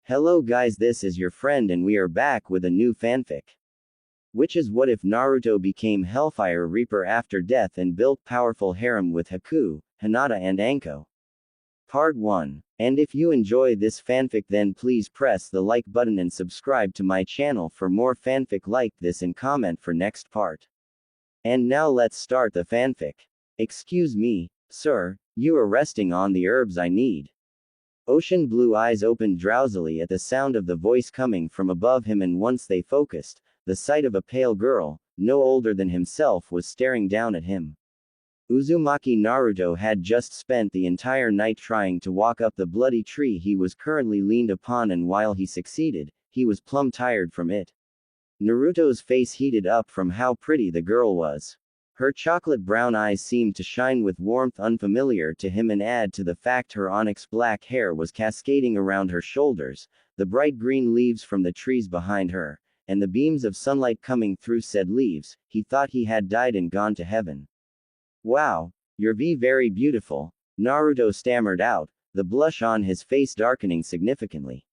Hello guys, this is your friend and we are back with a new fanfic. Which is what if Naruto became Hellfire Reaper after death and built powerful harem with Haku, Hinata and Anko. Part 1. And if you enjoy this fanfic then please press the like button and subscribe to my channel for more fanfic like this and comment for next part. And now let's start the fanfic. Excuse me, sir, you are resting on the herbs I need. Ocean blue eyes opened drowsily at the sound of the voice coming from above him, and once they focused, the sight of a pale girl, no older than himself, was staring down at him. Uzumaki Naruto had just spent the entire night trying to walk up the bloody tree he was currently leaned upon, and while he succeeded, he was plumb tired from it. Naruto's face heated up from how pretty the girl was. Her chocolate brown eyes seemed to shine with warmth unfamiliar to him, and add to the fact her onyx black hair was cascading around her shoulders, the bright green leaves from the trees behind her, and the beams of sunlight coming through said leaves, he thought he had died and gone to heaven. Wow, you're very beautiful, Naruto stammered out, the blush on his face darkening significantly.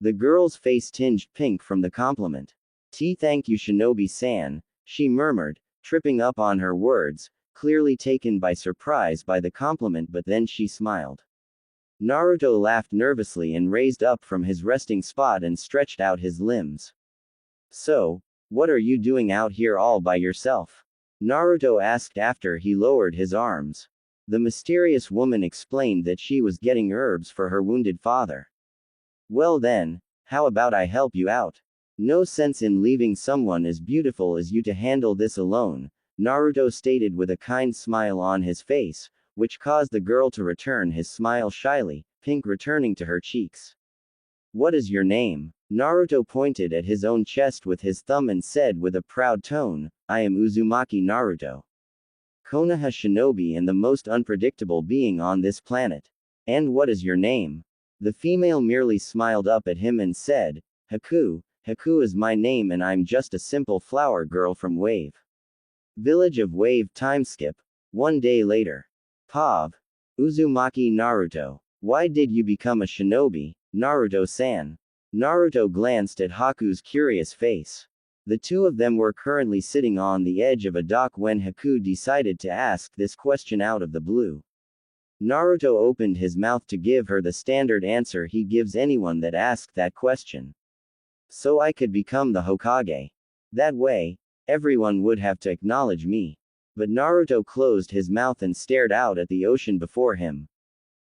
The girl's face tinged pink from the compliment. Thank you Shinobi-san, she murmured, tripping up on her words, clearly taken by surprise by the compliment, but then she smiled. Naruto laughed nervously and raised up from his resting spot and stretched out his limbs. So, what are you doing out here all by yourself? Naruto asked after he lowered his arms. The mysterious woman explained that she was getting herbs for her wounded father. Well then, how about I help you out? No sense in leaving someone as beautiful as you to handle this alone, Naruto stated with a kind smile on his face, which caused the girl to return his smile shyly, pink returning to her cheeks. What is your name? Naruto pointed at his own chest with his thumb and said with a proud tone, I am Uzumaki Naruto, Konoha shinobi and the most unpredictable being on this planet. And what is your name? The female merely smiled up at him and said, Haku. Haku is my name and I'm just a simple flower girl from Wave Village of Wave Timeskip. One day later. Pav. Uzumaki Naruto. Why did you become a shinobi, Naruto-san? Naruto glanced at Haku's curious face. The two of them were currently sitting on the edge of a dock when Haku decided to ask this question out of the blue. Naruto opened his mouth to give her the standard answer he gives anyone that asked that question. So I could become the Hokage. That way, everyone would have to acknowledge me. But Naruto closed his mouth and stared out at the ocean before him.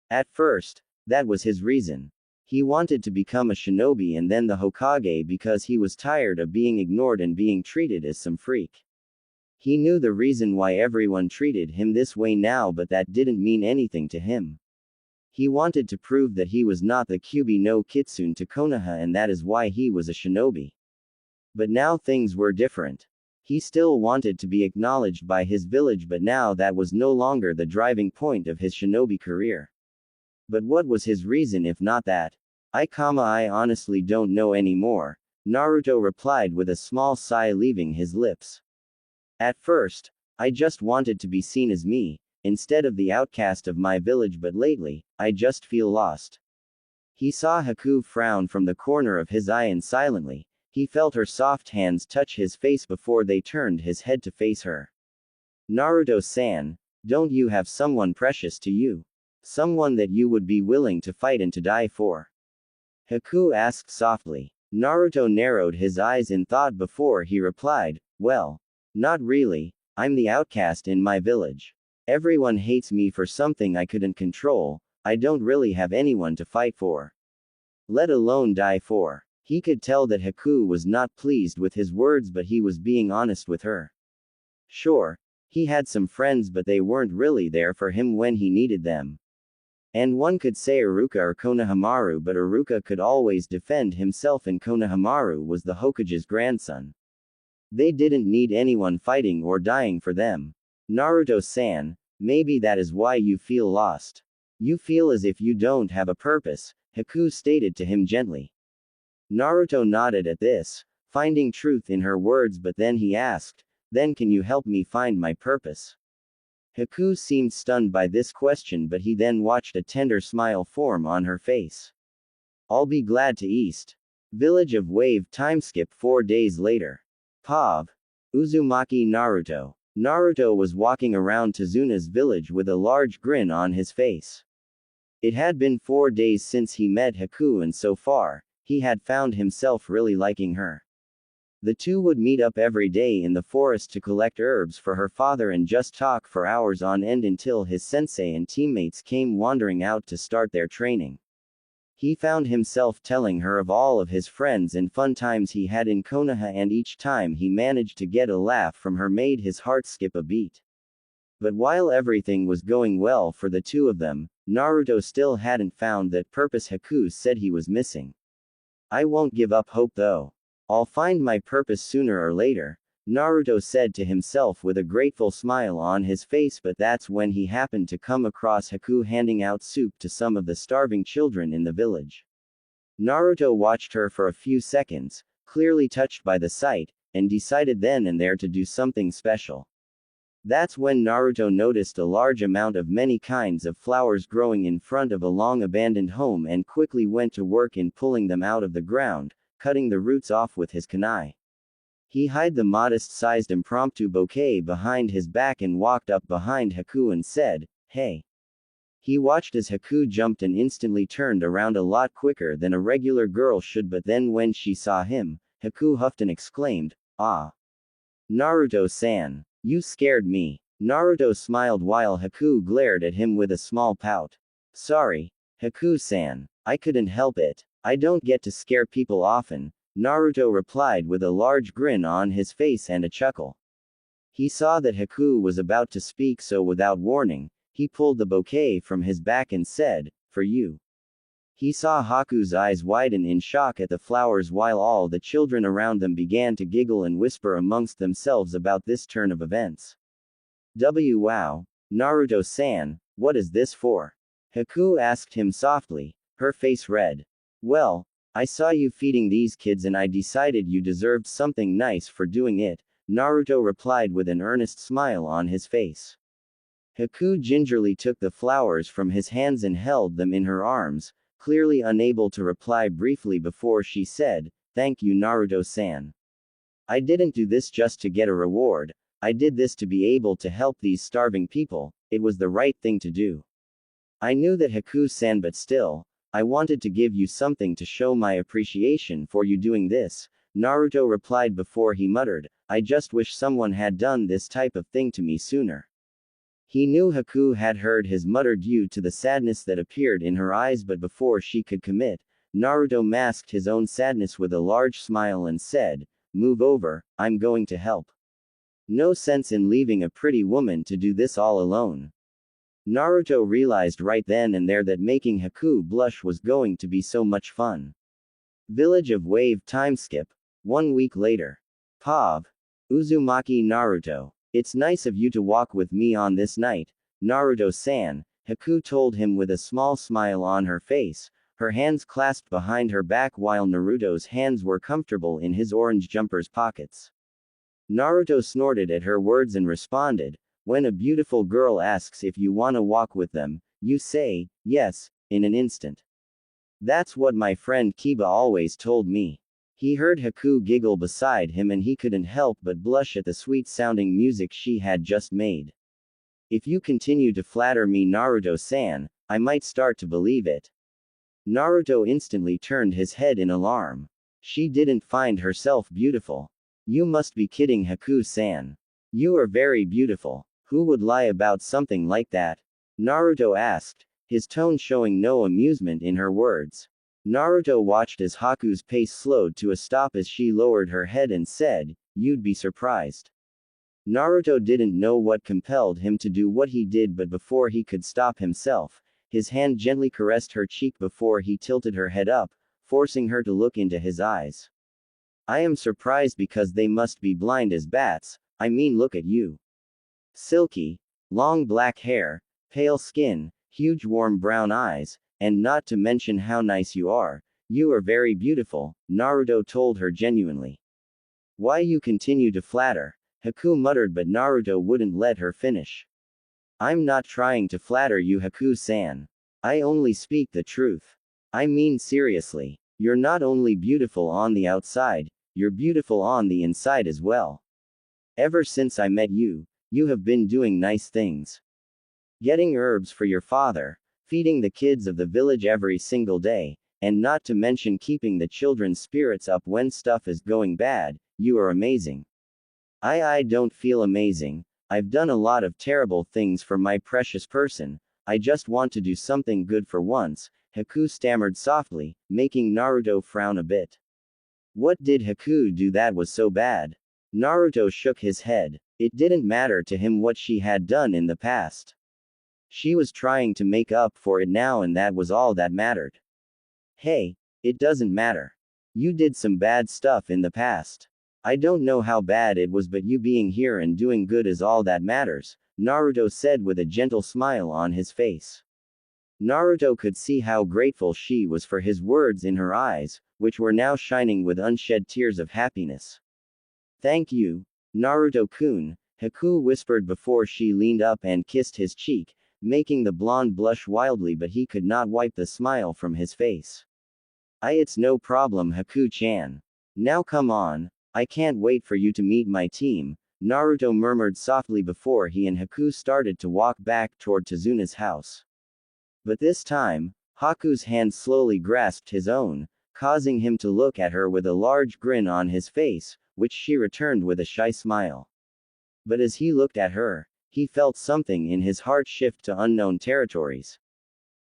At first, that was his reason. He wanted to become a shinobi and then the Hokage because he was tired of being ignored and being treated as some freak. He knew the reason why everyone treated him this way now, but that didn't mean anything to him. He wanted to prove that he was not the Kyuubi no Kitsune to Konoha, and that is why he was a shinobi. But now things were different. He still wanted to be acknowledged by his village, but now that was no longer the driving point of his shinobi career. But what was his reason if not that? I honestly don't know anymore, Naruto replied with a small sigh leaving his lips. At first, I just wanted to be seen as me, instead of the outcast of my village, but lately, I just feel lost. He saw Haku frown from the corner of his eye and silently, he felt her soft hands touch his face before they turned his head to face her. Naruto-san, don't you have someone precious to you? Someone that you would be willing to fight and to die for? Haku asked softly. Naruto narrowed his eyes in thought before he replied, well, not really, I'm the outcast in my village. Everyone hates me for something I couldn't control, I don't really have anyone to fight for. Let alone die for. He could tell that Haku was not pleased with his words, but he was being honest with her. Sure, he had some friends, but they weren't really there for him when he needed them. And one could say Iruka or Konohamaru, but Iruka could always defend himself and Konohamaru was the Hokage's grandson. They didn't need anyone fighting or dying for them. Naruto-san, maybe that is why you feel lost. You feel as if you don't have a purpose, Haku stated to him gently. Naruto nodded at this, finding truth in her words, but then he asked, then can you help me find my purpose? Haku seemed stunned by this question, but he then watched a tender smile form on her face. I'll be glad to east. Village of Wave timeskip 4 days later. Pav. Uzumaki Naruto. Naruto was walking around Tazuna's village with a large grin on his face. It had been 4 days since he met Haku, and so far, he had found himself really liking her. The two would meet up every day in the forest to collect herbs for her father and just talk for hours on end until his sensei and teammates came wandering out to start their training. He found himself telling her of all of his friends and fun times he had in Konoha, and each time he managed to get a laugh from her made his heart skip a beat. But while everything was going well for the two of them, Naruto still hadn't found that purpose Haku said he was missing. I won't give up hope though. I'll find my purpose sooner or later, Naruto said to himself with a grateful smile on his face. But that's when he happened to come across Haku handing out soup to some of the starving children in the village. Naruto watched her for a few seconds, clearly touched by the sight, and decided then and there to do something special. That's when Naruto noticed a large amount of many kinds of flowers growing in front of a long abandoned home and quickly went to work in pulling them out of the ground, cutting the roots off with his kunai. He hid the modest-sized impromptu bouquet behind his back and walked up behind Haku and said, "Hey." He watched as Haku jumped and instantly turned around a lot quicker than a regular girl should, but then when she saw him, Haku huffed and exclaimed, "Ah. Naruto-san. You scared me." Naruto smiled while Haku glared at him with a small pout. "Sorry, Haku-san. I couldn't help it. I don't get to scare people often," Naruto replied with a large grin on his face and a chuckle. He saw that Haku was about to speak, so without warning, he pulled the bouquet from his back and said, "For you." He saw Haku's eyes widen in shock at the flowers while all the children around them began to giggle and whisper amongst themselves about this turn of events. Wow, Naruto-san, what is this for? Haku asked him softly, her face red. "Well, I saw you feeding these kids and I decided you deserved something nice for doing it," Naruto replied with an earnest smile on his face. Haku gingerly took the flowers from his hands and held them in her arms, clearly unable to reply briefly before she said, "Thank you, Naruto-san. I didn't do this just to get a reward, I did this to be able to help these starving people, it was the right thing to do. I knew that Haku-san, but still, I wanted to give you something to show my appreciation for you doing this," Naruto replied before he muttered, "I just wish someone had done this type of thing to me sooner." He knew Haku had heard his mutter due to the sadness that appeared in her eyes, but before she could commit, Naruto masked his own sadness with a large smile and said, "Move over, I'm going to help. No sense in leaving a pretty woman to do this all alone." Naruto realized right then and there that making Haku blush was going to be so much fun. Village of Wave timeskip. 1 week later. Pav. Uzumaki Naruto. It's nice of you to walk with me on this night, Naruto-san, Haku told him with a small smile on her face, her hands clasped behind her back while Naruto's hands were comfortable in his orange jumper's pockets. Naruto snorted at her words and responded, "When a beautiful girl asks if you wanna walk with them, you say, yes, in an instant. That's what my friend Kiba always told me." He heard Haku giggle beside him and he couldn't help but blush at the sweet-sounding music she had just made. "If you continue to flatter me, Naruto-san, I might start to believe it." Naruto instantly turned his head in alarm. She didn't find herself beautiful. "You must be kidding, Haku-san. You are very beautiful. Who would lie about something like that?" Naruto asked, his tone showing no amusement in her words. Naruto watched as Haku's pace slowed to a stop as she lowered her head and said, "You'd be surprised." Naruto didn't know what compelled him to do what he did, but before he could stop himself, his hand gently caressed her cheek before he tilted her head up, forcing her to look into his eyes. "I am surprised because they must be blind as bats, I mean look at you. Silky, long black hair, pale skin, huge warm brown eyes, and not to mention how nice you are very beautiful," Naruto told her genuinely. "Why you continue to flatter?" Haku muttered, but Naruto wouldn't let her finish. "I'm not trying to flatter you, Haku-san. I only speak the truth. I mean seriously. You're not only beautiful on the outside, you're beautiful on the inside as well. Ever since I met you, you have been doing nice things. Getting herbs for your father, feeding the kids of the village every single day, and not to mention keeping the children's spirits up when stuff is going bad. You are amazing. I don't feel amazing. I've done a lot of terrible things for my precious person. I just want to do something good for once, Haku stammered softly, making Naruto frown a bit. What did Haku do that was so bad? Naruto shook his head. It didn't matter to him what she had done in the past. She was trying to make up for it now, and that was all that mattered. Hey, it doesn't matter. You did some bad stuff in the past. I don't know how bad it was, but you being here and doing good is all that matters, Naruto said with a gentle smile on his face. Naruto could see how grateful she was for his words in her eyes, which were now shining with unshed tears of happiness. Thank you, Naruto-kun, Haku whispered before she leaned up and kissed his cheek, making the blonde blush wildly, but he could not wipe the smile from his face. It's no problem, Haku-chan. Now come on, I can't wait for you to meet my team, Naruto murmured softly before he and Haku started to walk back toward Tazuna's house. But this time, Haku's hand slowly grasped his own, causing him to look at her with a large grin on his face, which she returned with a shy smile. But as he looked at her, he felt something in his heart shift to unknown territories.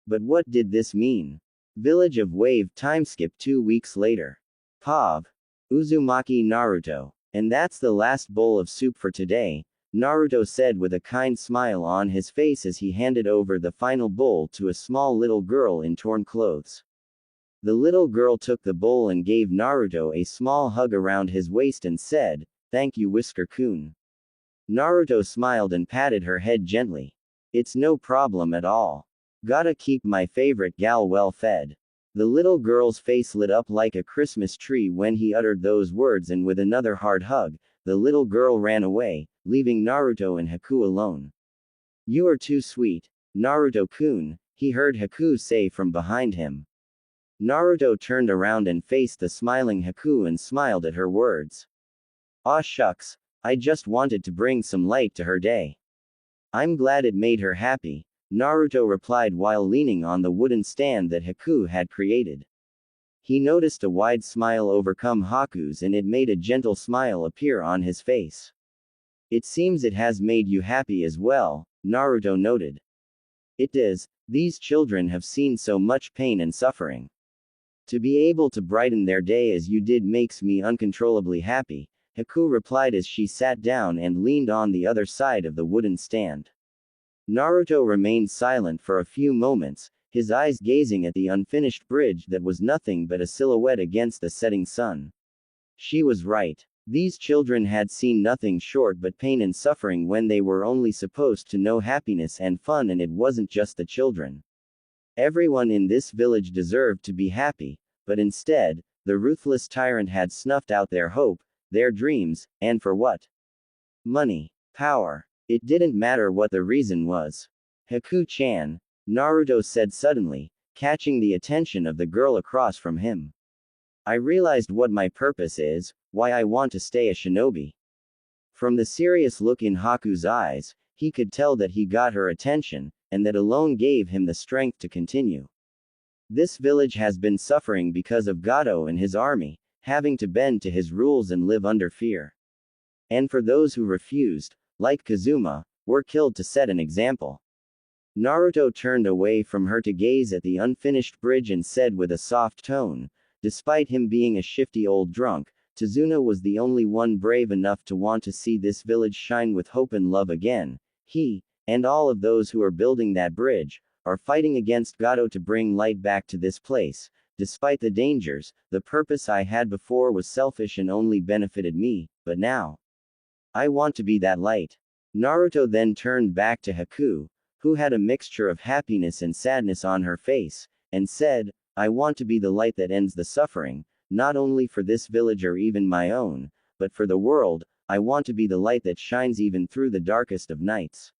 But what did this mean? Village of Wave timeskip 2 weeks later. Pav. Uzumaki Naruto. And that's the last bowl of soup for today, Naruto said with a kind smile on his face as he handed over the final bowl to a small little girl in torn clothes. The little girl took the bowl and gave Naruto a small hug around his waist and said, "Thank you, Whisker-kun." Naruto smiled and patted her head gently. "It's no problem at all. Gotta keep my favorite gal well fed." The little girl's face lit up like a Christmas tree when he uttered those words, and with another hard hug, the little girl ran away, leaving Naruto and Haku alone. "You are too sweet, Naruto-kun," he heard Haku say from behind him. Naruto turned around and faced the smiling Haku and smiled at her words. "Aw shucks, I just wanted to bring some light to her day." "I'm glad it made her happy," Naruto replied while leaning on the wooden stand that Haku had created. He noticed a wide smile overcome Haku's, and it made a gentle smile appear on his face. "It seems it has made you happy as well," Naruto noted. "It does. These children have seen so much pain and suffering. To be able to brighten their day as you did makes me uncontrollably happy," Haku replied as she sat down and leaned on the other side of the wooden stand. Naruto remained silent for a few moments, his eyes gazing at the unfinished bridge that was nothing but a silhouette against the setting sun. She was right. These children had seen nothing short but pain and suffering when they were only supposed to know happiness and fun, and it wasn't just the children. Everyone in this village deserved to be happy, but instead, the ruthless tyrant had snuffed out their hope, their dreams, and for what? Money. Power. It didn't matter what the reason was. "Haku-chan," Naruto said suddenly, catching the attention of the girl across from him. "I realized what my purpose is, why I want to stay a shinobi." From the serious look in Haku's eyes, he could tell that he got her attention, and that alone gave him the strength to continue. "This village has been suffering because of Gato and his army, having to bend to his rules and live under fear. And for those who refused, like Kazuma, were killed to set an example." Naruto turned away from her to gaze at the unfinished bridge and said with a soft tone, "Despite him being a shifty old drunk, Tazuna was the only one brave enough to want to see this village shine with hope and love again. He, and all of those who are building that bridge, are fighting against Gato to bring light back to this place. Despite the dangers, the purpose I had before was selfish and only benefited me, but now I want to be that light." Naruto then turned back to Haku, who had a mixture of happiness and sadness on her face, and said, "I want to be the light that ends the suffering, not only for this village or even my own, but for the world. I want to be the light that shines even through the darkest of nights.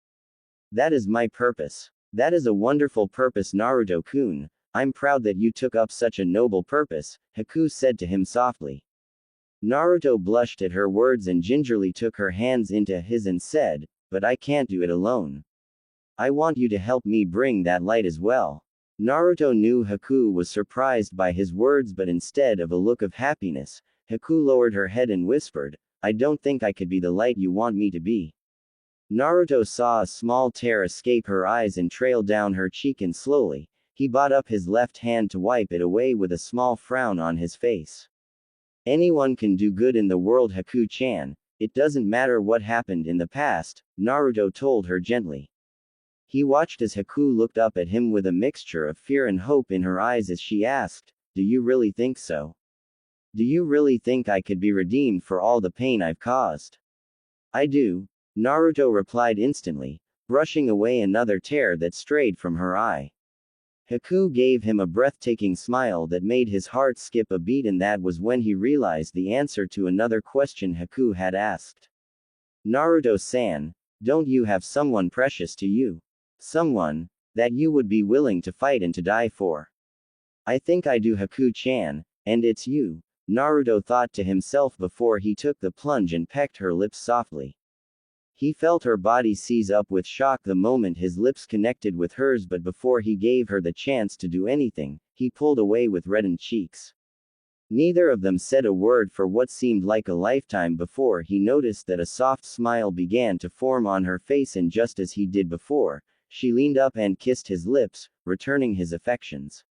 That is my purpose." "That is a wonderful purpose, Naruto-kun. I'm proud that you took up such a noble purpose, Haku said to him softly. Naruto blushed at her words and gingerly took her hands into his and said, but I can't do it alone. I want you to help me bring that light as well. Naruto knew Haku was surprised by his words, but instead of a look of happiness, Haku lowered her head and whispered, I don't think I could be the light you want me to be. Naruto saw a small tear escape her eyes and trail down her cheek, and slowly, he brought up his left hand to wipe it away with a small frown on his face. Anyone can do good in the world, Haku-chan. It doesn't matter what happened in the past, Naruto told her gently. He watched as Haku looked up at him with a mixture of fear and hope in her eyes as she asked, do you really think so? Do you really think I could be redeemed for all the pain I've caused? I do, Naruto replied instantly, brushing away another tear that strayed from her eye. Haku gave him a breathtaking smile that made his heart skip a beat, and that was when he realized the answer to another question Haku had asked. Naruto-san, don't you have someone precious to you? Someone that you would be willing to fight and to die for? I think I do, Haku-chan, and it's you, Naruto thought to himself before he took the plunge and pecked her lips softly. He felt her body seize up with shock the moment his lips connected with hers, but before he gave her the chance to do anything, he pulled away with reddened cheeks. Neither of them said a word for what seemed like a lifetime before he noticed that a soft smile began to form on her face, and just as he did before, she leaned up and kissed his lips, returning his affections.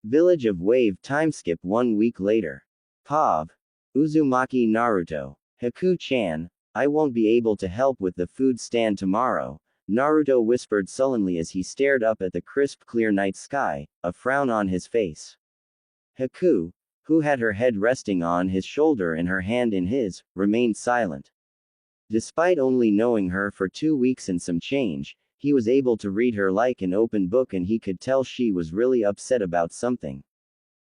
Village of Wave timeskip 1 week later. Pav. Uzumaki Naruto. Haku-chan, I won't be able to help with the food stand tomorrow, Naruto whispered sullenly as he stared up at the crisp clear night sky, a frown on his face. Haku, who had her head resting on his shoulder and her hand in his, remained silent. Despite only knowing her for 2 weeks and some change, he was able to read her like an open book, and he could tell she was really upset about something.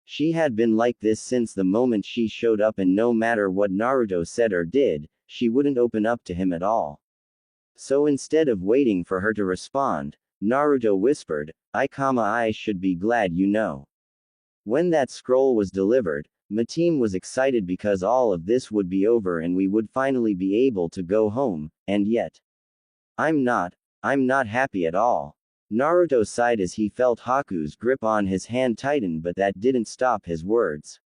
She had been like this since the moment she showed up, and no matter what Naruto said or did, she wouldn't open up to him at all. So instead of waiting for her to respond, Naruto whispered, I should be glad you know. When that scroll was delivered, my team was excited because all of this would be over and we would finally be able to go home, and yet. I'm not happy at all. Naruto sighed as he felt Haku's grip on his hand tighten, but that didn't stop his words.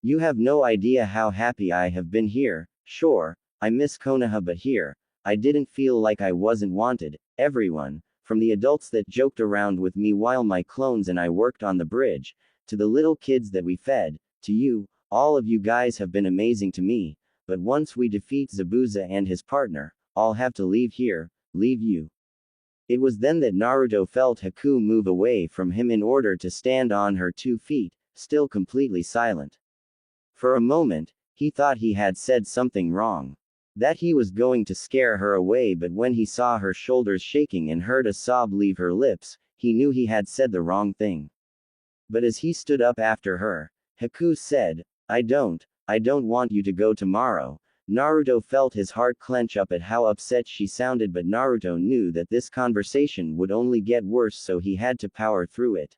You have no idea how happy I have been here. Sure, I miss Konoha, but here, I didn't feel like I wasn't wanted. Everyone, from the adults that joked around with me while my clones and I worked on the bridge, to the little kids that we fed, to you, all of you guys have been amazing to me, but once we defeat Zabuza and his partner, I'll have to leave here, leave you. It was then that Naruto felt Haku move away from him in order to stand on her 2 feet, still completely silent. For a moment, he thought he had said something wrong. That he was going to scare her away, but when he saw her shoulders shaking and heard a sob leave her lips, he knew he had said the wrong thing. But as he stood up after her, Haku said, I don't want you to go tomorrow. Naruto felt his heart clench up at how upset she sounded, but Naruto knew that this conversation would only get worse, so he had to power through it.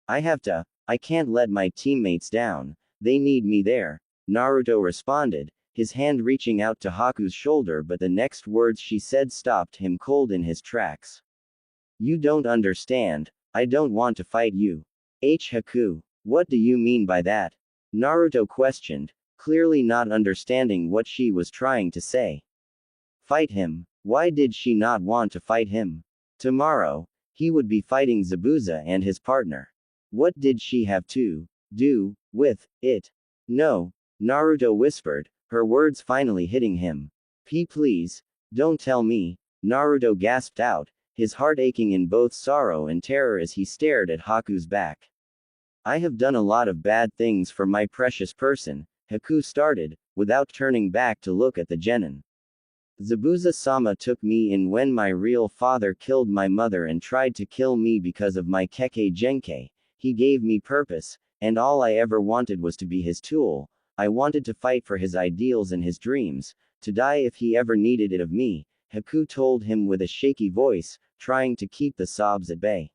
I can't let my teammates down. They need me there, Naruto responded, his hand reaching out to Haku's shoulder, but the next words she said stopped him cold in his tracks. You don't understand. I don't want to fight you. Haku. What do you mean by that? Naruto questioned, clearly not understanding what she was trying to say. Fight him? Why did she not want to fight him? Tomorrow, he would be fighting Zabuza and his partner. What did she have to do with it? No, Naruto whispered, her words finally hitting him. Please, don't tell me, Naruto gasped out, his heart aching in both sorrow and terror as he stared at Haku's back. I have done a lot of bad things for my precious person, Haku started, without turning back to look at the genin. Zabuza-sama took me in when my real father killed my mother and tried to kill me because of my Kekkei Genkei. He gave me purpose, and all I ever wanted was to be his tool. I wanted to fight for his ideals and his dreams, to die if he ever needed it of me, Haku told him with a shaky voice, trying to keep the sobs at bay.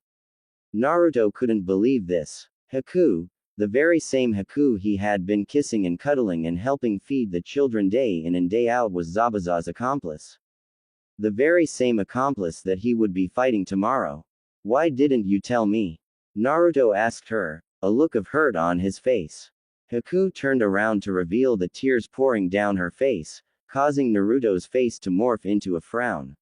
Naruto couldn't believe this. Haku, the very same Haku he had been kissing and cuddling and helping feed the children day in and day out, was Zabuza's accomplice. The very same accomplice that he would be fighting tomorrow. Why didn't you tell me? Naruto asked her, a look of hurt on his face. Haku turned around to reveal the tears pouring down her face, causing Naruto's face to morph into a frown.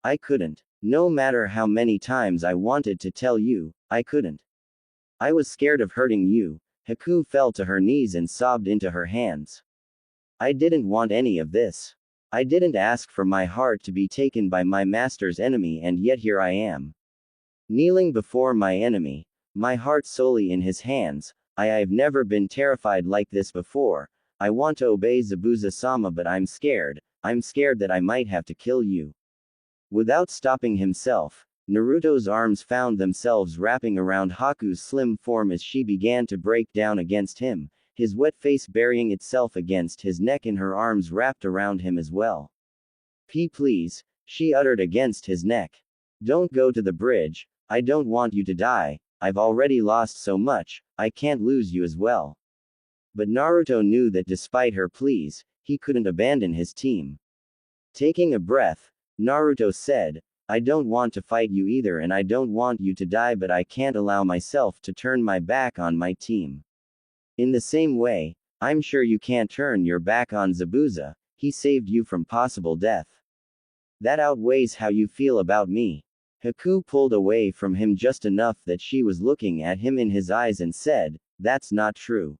I couldn't. No matter how many times I wanted to tell you, I couldn't. I was scared of hurting you. Haku fell to her knees and sobbed into her hands. I didn't want any of this. I didn't ask for my heart to be taken by my master's enemy, and yet here I am. Kneeling before my enemy, my heart solely in his hands. I've never been terrified like this before. I want to obey Zabuza-sama, but I'm scared. I'm scared that I might have to kill you. Without stopping himself, Naruto's arms found themselves wrapping around Haku's slim form as she began to break down against him, his wet face burying itself against his neck and her arms wrapped around him as well. Please, she uttered against his neck. Don't go to the bridge. I don't want you to die. I've already lost so much, I can't lose you as well. But Naruto knew that despite her pleas, he couldn't abandon his team. Taking a breath, Naruto said, I don't want to fight you either, and I don't want you to die, but I can't allow myself to turn my back on my team. In the same way, I'm sure you can't turn your back on Zabuza. He saved you from possible death. That outweighs how you feel about me. Haku pulled away from him just enough that she was looking at him in his eyes and said, that's not true.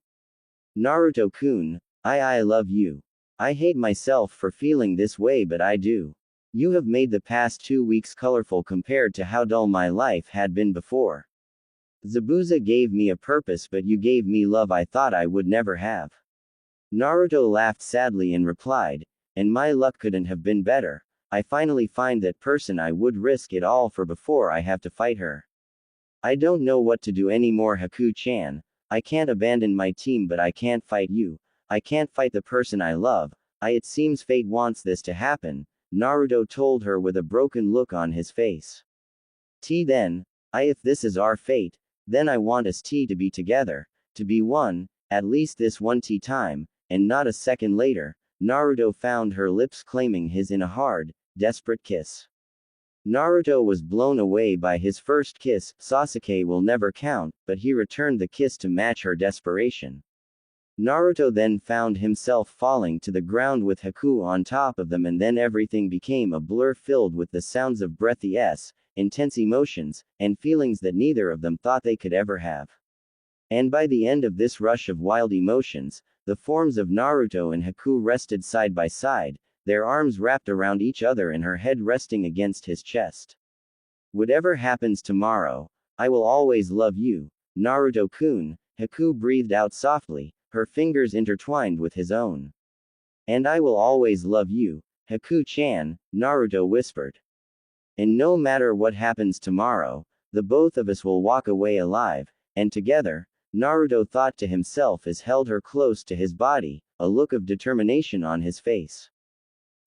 Naruto-kun, I love you. I hate myself for feeling this way, but I do. You have made the past 2 weeks colorful compared to how dull my life had been before. Zabuza gave me a purpose, but you gave me love I thought I would never have. Naruto laughed sadly and replied, and my luck couldn't have been better. I finally find that person I would risk it all for before I have to fight her. I don't know what to do anymore, Haku-chan. I can't abandon my team, but I can't fight you. I can't fight the person I love. It seems fate wants this to happen, Naruto told her with a broken look on his face. Then, if this is our fate, then I want us to be together, to be one, at least this one time, and not a second later. Naruto found her lips claiming his in a hard, desperate kiss. Naruto was blown away by his first kiss. Sasuke will never count, but he returned the kiss to match her desperation. Naruto then found himself falling to the ground with Haku on top of them, and then everything became a blur filled with the sounds of breathy intense emotions, and feelings that neither of them thought they could ever have. And by the end of this rush of wild emotions, the forms of Naruto and Haku rested side by side, their arms wrapped around each other and her head resting against his chest. Whatever happens tomorrow, I will always love you, Naruto-kun, Haku breathed out softly, her fingers intertwined with his own. And I will always love you, Haku-chan, Naruto whispered. And no matter what happens tomorrow, the both of us will walk away alive, and together, Naruto thought to himself as held her close to his body, a look of determination on his face.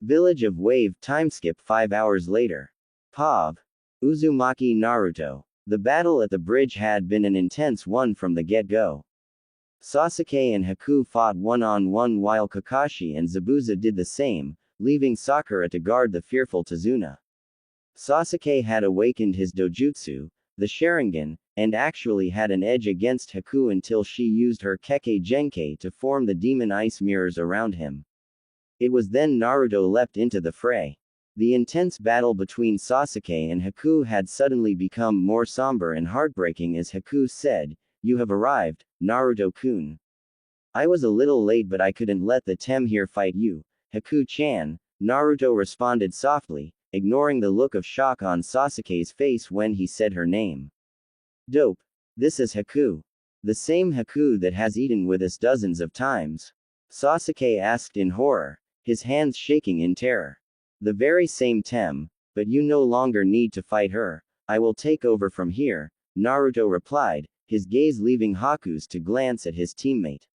Village of Wave timeskip 5 hours later. Pav. Uzumaki Naruto. The battle at the bridge had been an intense one from the get-go. Sasuke and Haku fought one-on-one while Kakashi and Zabuza did the same, leaving Sakura to guard the fearful Tazuna. Sasuke had awakened his dojutsu, the Sharingan, and actually had an edge against Haku until she used her Kekkei Genkai to form the demon ice mirrors around him. It was then Naruto leapt into the fray. The intense battle between Sasuke and Haku had suddenly become more somber and heartbreaking as Haku said, "You have arrived, Naruto-kun. I was a little late, but I couldn't let the Tem here fight you, Haku-chan," Naruto responded softly, ignoring the look of shock on Sasuke's face when he said her name. "Dope. This is Haku. The same Haku that has eaten with us dozens of times?" Sasuke asked in horror, his hands shaking in terror. "The very same Tem, but you no longer need to fight her. I will take over from here," Naruto replied, his gaze leaving Haku's to glance at his teammate.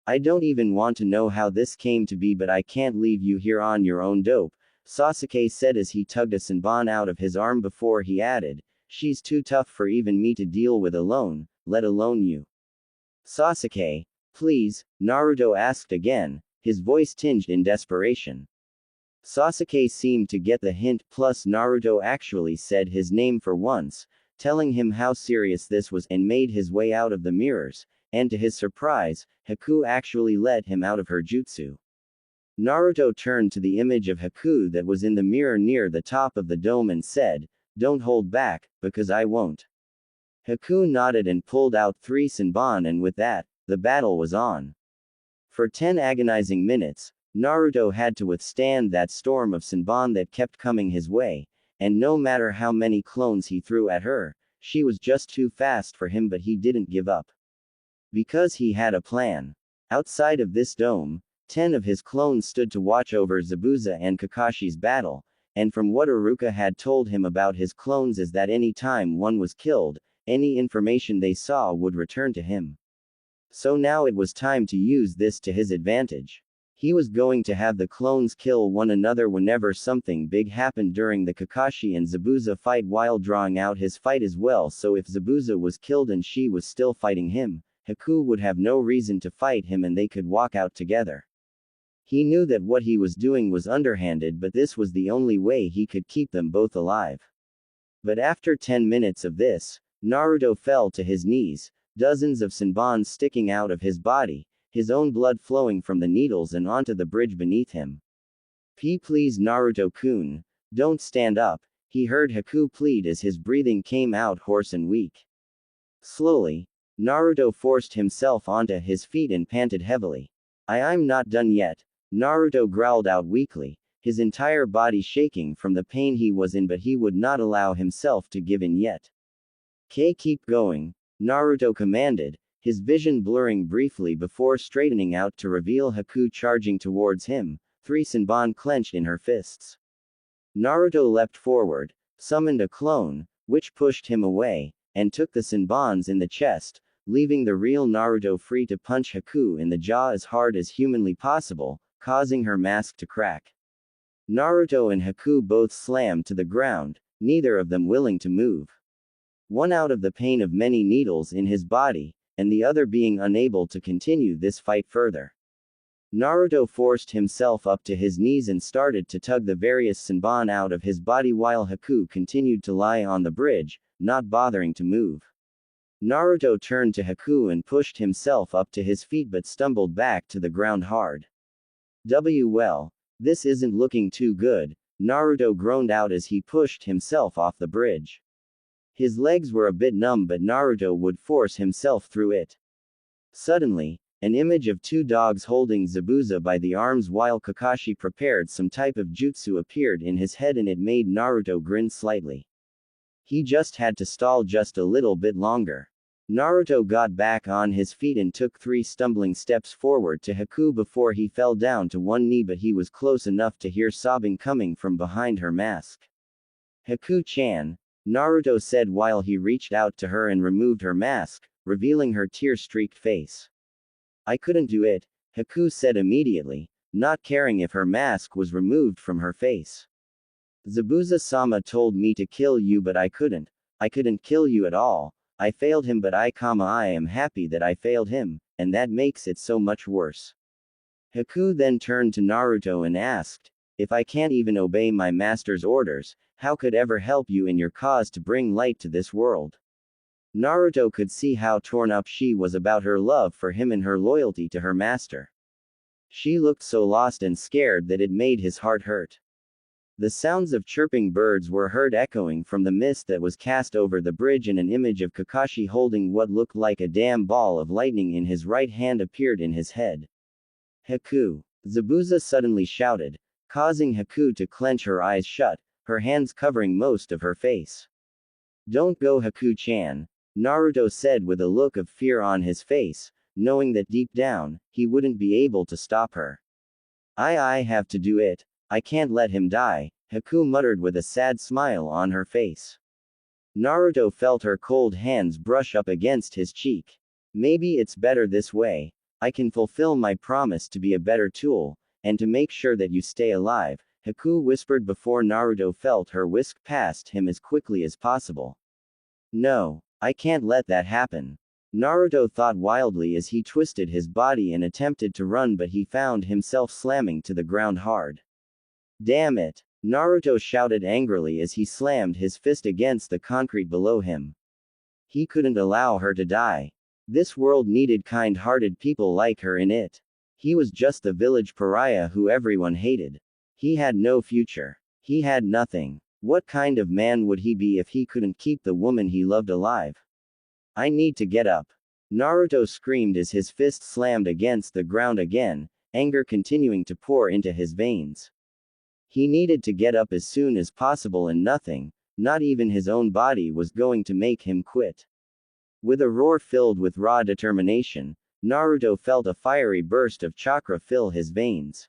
"I don't even want to know how this came to be, but I can't leave you here on your own, dope," Sasuke said as he tugged a Senbon out of his arm before he added, She's too tough for even me to deal with alone, let alone you. Sasuke, please, Naruto asked again, his voice tinged in desperation. Sasuke seemed to get the hint, plus Naruto actually said his name for once, telling him how serious this was, and made his way out of the mirrors, and to his surprise, Haku actually let him out of her jutsu. Naruto turned to the image of Haku that was in the mirror near the top of the dome and said, "Don't hold back, because I won't." Haku nodded and pulled out 3 Senbon, and with that, the battle was on. For 10 agonizing minutes, Naruto had to withstand that storm of Senbon that kept coming his way, and no matter how many clones he threw at her, she was just too fast for him, but he didn't give up. Because he had a plan. Outside of this dome, 10 of his clones stood to watch over Zabuza and Kakashi's battle, and from what Iruka had told him about his clones is that any time one was killed, any information they saw would return to him. So now it was time to use this to his advantage. He was going to have the clones kill one another whenever something big happened during the Kakashi and Zabuza fight, while drawing out his fight as well, so if Zabuza was killed and she was still fighting him, Haku would have no reason to fight him and they could walk out together. He knew that what he was doing was underhanded, but this was the only way he could keep them both alive. But after 10 minutes of this, Naruto fell to his knees, dozens of Senbons sticking out of his body, his own blood flowing from the needles and onto the bridge beneath him. Please Naruto-kun, don't stand up," he heard Haku plead as his breathing came out hoarse and weak. Slowly, Naruto forced himself onto his feet and panted heavily. I'm not done yet," Naruto growled out weakly, his entire body shaking from the pain he was in, but he would not allow himself to give in yet. Keep going," Naruto commanded, his vision blurring briefly before straightening out to reveal Haku charging towards him, 3 Senbon clenched in her fists. Naruto leapt forward, summoned a clone, which pushed him away, and took the Senbons in the chest, leaving the real Naruto free to punch Haku in the jaw as hard as humanly possible, causing her mask to crack. Naruto and Haku both slammed to the ground, neither of them willing to move. One out of the pain of many needles in his body, and the other being unable to continue this fight further. Naruto forced himself up to his knees and started to tug the various Senbon out of his body while Haku continued to lie on the bridge, not bothering to move. Naruto turned to Haku and pushed himself up to his feet but stumbled back to the ground hard. Well, this isn't looking too good, Naruto groaned out as he pushed himself off the bridge. His legs were a bit numb, but Naruto would force himself through it. Suddenly, an image of 2 dogs holding Zabuza by the arms while Kakashi prepared some type of jutsu appeared in his head, and it made Naruto grin slightly. He just had to stall just a little bit longer. Naruto got back on his feet and took 3 stumbling steps forward to Haku before he fell down to one knee, but he was close enough to hear sobbing coming from behind her mask. "Haku-chan," Naruto said while he reached out to her and removed her mask, revealing her tear-streaked face. "I couldn't do it," Haku said immediately, not caring if her mask was removed from her face. "Zabuza-sama told me to kill you, but I couldn't. I couldn't kill you at all. I failed him, but I am happy that I failed him, and that makes it so much worse." Haku then turned to Naruto and asked, "If I can't even obey my master's orders, how could ever help you in your cause to bring light to this world?" Naruto could see how torn up she was about her love for him and her loyalty to her master. She looked so lost and scared that it made his heart hurt. The sounds of chirping birds were heard echoing from the mist that was cast over the bridge, and an image of Kakashi holding what looked like a damn ball of lightning in his right hand appeared in his head. "Haku!" Zabuza suddenly shouted, causing Haku to clench her eyes shut, her hands covering most of her face. "Don't go, Haku-chan," Naruto said with a look of fear on his face, knowing that deep down, he wouldn't be able to stop her. I have to do it. I can't let him die," Haku muttered with a sad smile on her face. Naruto felt her cold hands brush up against his cheek. "Maybe it's better this way. I can fulfill my promise to be a better tool, and to make sure that you stay alive," Haku whispered before Naruto felt her whisk past him as quickly as possible. No, I can't let that happen. Naruto thought wildly as he twisted his body and attempted to run, but he found himself slamming to the ground hard. Damn it! Naruto shouted angrily as he slammed his fist against the concrete below him. He couldn't allow her to die. This world needed kind-hearted people like her in it. He was just the village pariah who everyone hated. He had no future. He had nothing. What kind of man would he be if he couldn't keep the woman he loved alive? I need to get up. Naruto screamed as his fist slammed against the ground again, anger continuing to pour into his veins. He needed to get up as soon as possible, and nothing, not even his own body, was going to make him quit. With a roar filled with raw determination, Naruto felt a fiery burst of chakra fill his veins.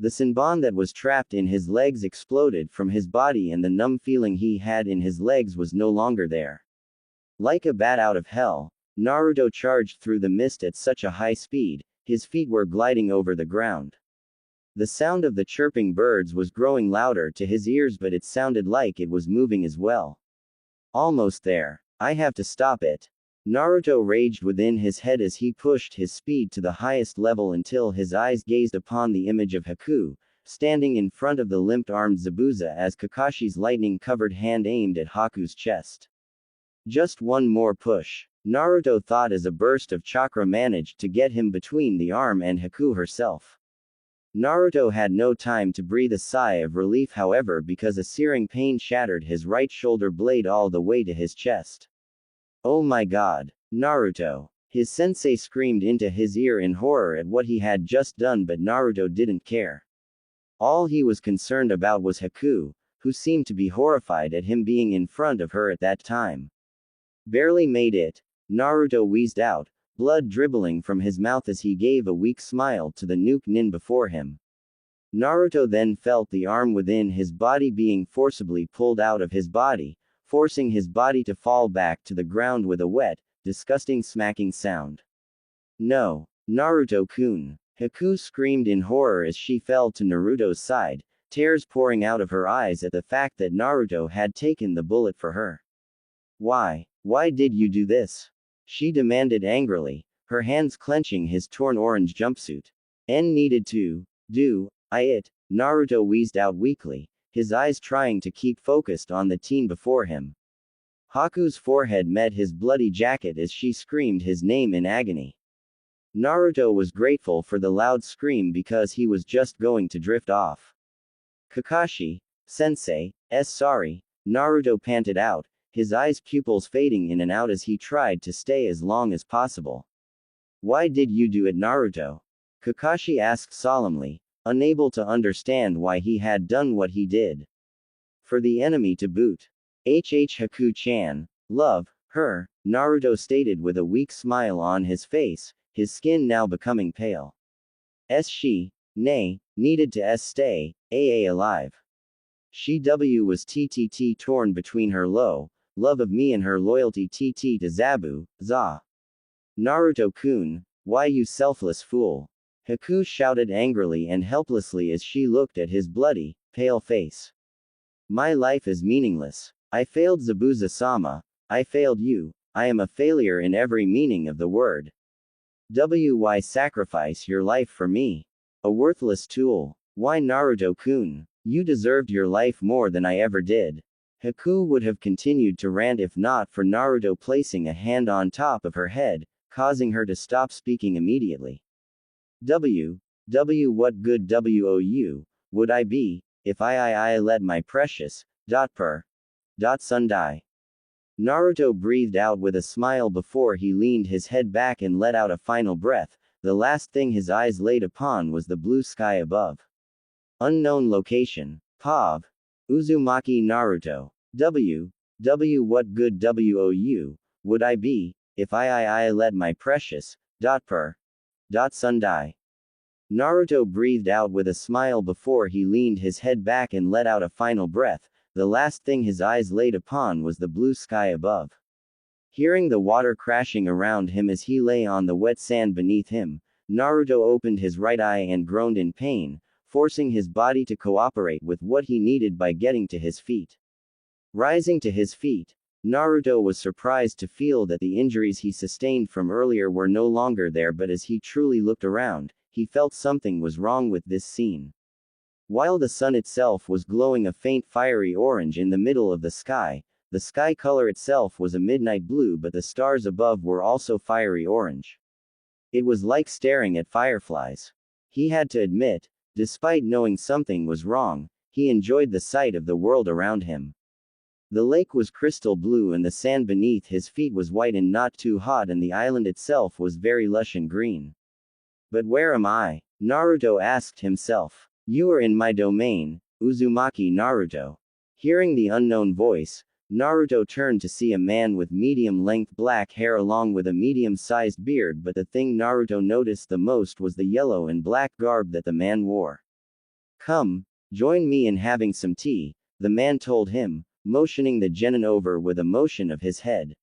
The Senbon that was trapped in his legs exploded from his body, and the numb feeling he had in his legs was no longer there. Like a bat out of hell, Naruto charged through the mist at such a high speed, his feet were gliding over the ground. The sound of the chirping birds was growing louder to his ears, but it sounded like it was moving as well. Almost there. I have to stop it. Naruto raged within his head as he pushed his speed to the highest level until his eyes gazed upon the image of Haku, standing in front of the limp-armed Zabuza as Kakashi's lightning-covered hand aimed at Haku's chest. Just one more push, Naruto thought, as a burst of chakra managed to get him between the arm and Haku herself. Naruto had no time to breathe a sigh of relief, however, because a searing pain shattered his right shoulder blade all the way to his chest. Oh my god, Naruto! His sensei screamed into his ear in horror at what he had just done, but Naruto didn't care. All he was concerned about was Haku, who seemed to be horrified at him being in front of her at that time. Barely made it, Naruto wheezed out, blood dribbling from his mouth as he gave a weak smile to the nuke nin before him. Naruto then felt the arm within his body being forcibly pulled out of his body, forcing his body to fall back to the ground with a wet, disgusting smacking sound. No, Naruto-kun! Haku screamed in horror as she fell to Naruto's side, tears pouring out of her eyes at the fact that Naruto had taken the bullet for her. Why did you do this? She demanded angrily, her hands clenching his torn orange jumpsuit. Needed to do it, Naruto wheezed out weakly, his eyes trying to keep focused on the teen before him. Haku's forehead met his bloody jacket as she screamed his name in agony. Naruto was grateful for the loud scream because he was just going to drift off. Kakashi, sensei, sorry, Naruto panted out, his eyes pupils fading in and out as he tried to stay as long as possible. Why did you do it, Naruto? Kakashi asked solemnly, unable to understand why he had done what he did. For the enemy to boot. Haku-chan, love her, Naruto stated with a weak smile on his face, his skin now becoming pale. She, nay, needed to stay, alive. She was ttt torn between her love of me and her loyalty to Zabu, za. Naruto-kun, why you selfless fool? Haku shouted angrily and helplessly as she looked at his bloody, pale face. My life is meaningless. I failed Zabuza-sama, I failed you, I am a failure in every meaning of the word. Why sacrifice your life for me? A worthless tool. Why, Naruto-kun? You deserved your life more than I ever did. Haku would have continued to rant if not for Naruto placing a hand on top of her head, causing her to stop speaking immediately. What good wou would I be, if I let my precious, son die? Naruto breathed out with a smile before he leaned his head back and let out a final breath. The last thing his eyes laid upon was the blue sky above. Unknown location. Pav. Uzumaki Naruto. What good wou would I be, if I let my precious, son die? Naruto breathed out with a smile before he leaned his head back and let out a final breath. The last thing his eyes laid upon was the blue sky above. Hearing the water crashing around him as he lay on the wet sand beneath him, Naruto opened his right eye and groaned in pain, forcing his body to cooperate with what he needed by getting to his feet. Rising to his feet, Naruto was surprised to feel that the injuries he sustained from earlier were no longer there, but as he truly looked around, he felt something was wrong with this scene. While the sun itself was glowing a faint fiery orange in the middle of the sky color itself was a midnight blue, but the stars above were also fiery orange. It was like staring at fireflies. He had to admit, despite knowing something was wrong, he enjoyed the sight of the world around him. The lake was crystal blue and the sand beneath his feet was white and not too hot, and the island itself was very lush and green. But where am I? Naruto asked himself. You are in my domain, Uzumaki Naruto. Hearing the unknown voice, Naruto turned to see a man with medium-length black hair along with a medium-sized beard, but the thing Naruto noticed the most was the yellow and black garb that the man wore. Come, join me in having some tea, the man told him, motioning the genin over with a motion of his head.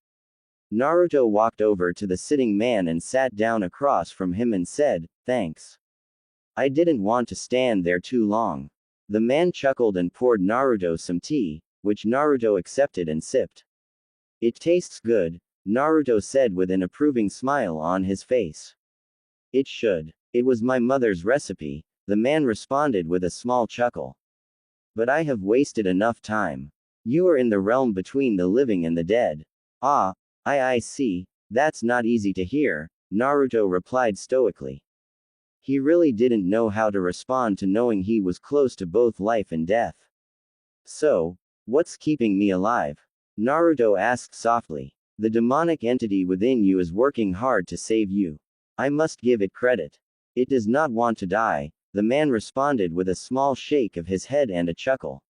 Naruto walked over to the sitting man and sat down across from him and said, "Thanks. I didn't want to stand there too long." The man chuckled and poured Naruto some tea, which Naruto accepted and sipped. "It tastes good," Naruto said with an approving smile on his face. "It should. It was my mother's recipe," the man responded with a small chuckle. "But I have wasted enough time. You are in the realm between the living and the dead." "Ah, I see, that's not easy to hear," Naruto replied stoically. He really didn't know how to respond to knowing he was close to both life and death. "So, what's keeping me alive?" Naruto asked softly. "The demonic entity within you is working hard to save you. I must give it credit. It does not want to die," the man responded with a small shake of his head and a chuckle.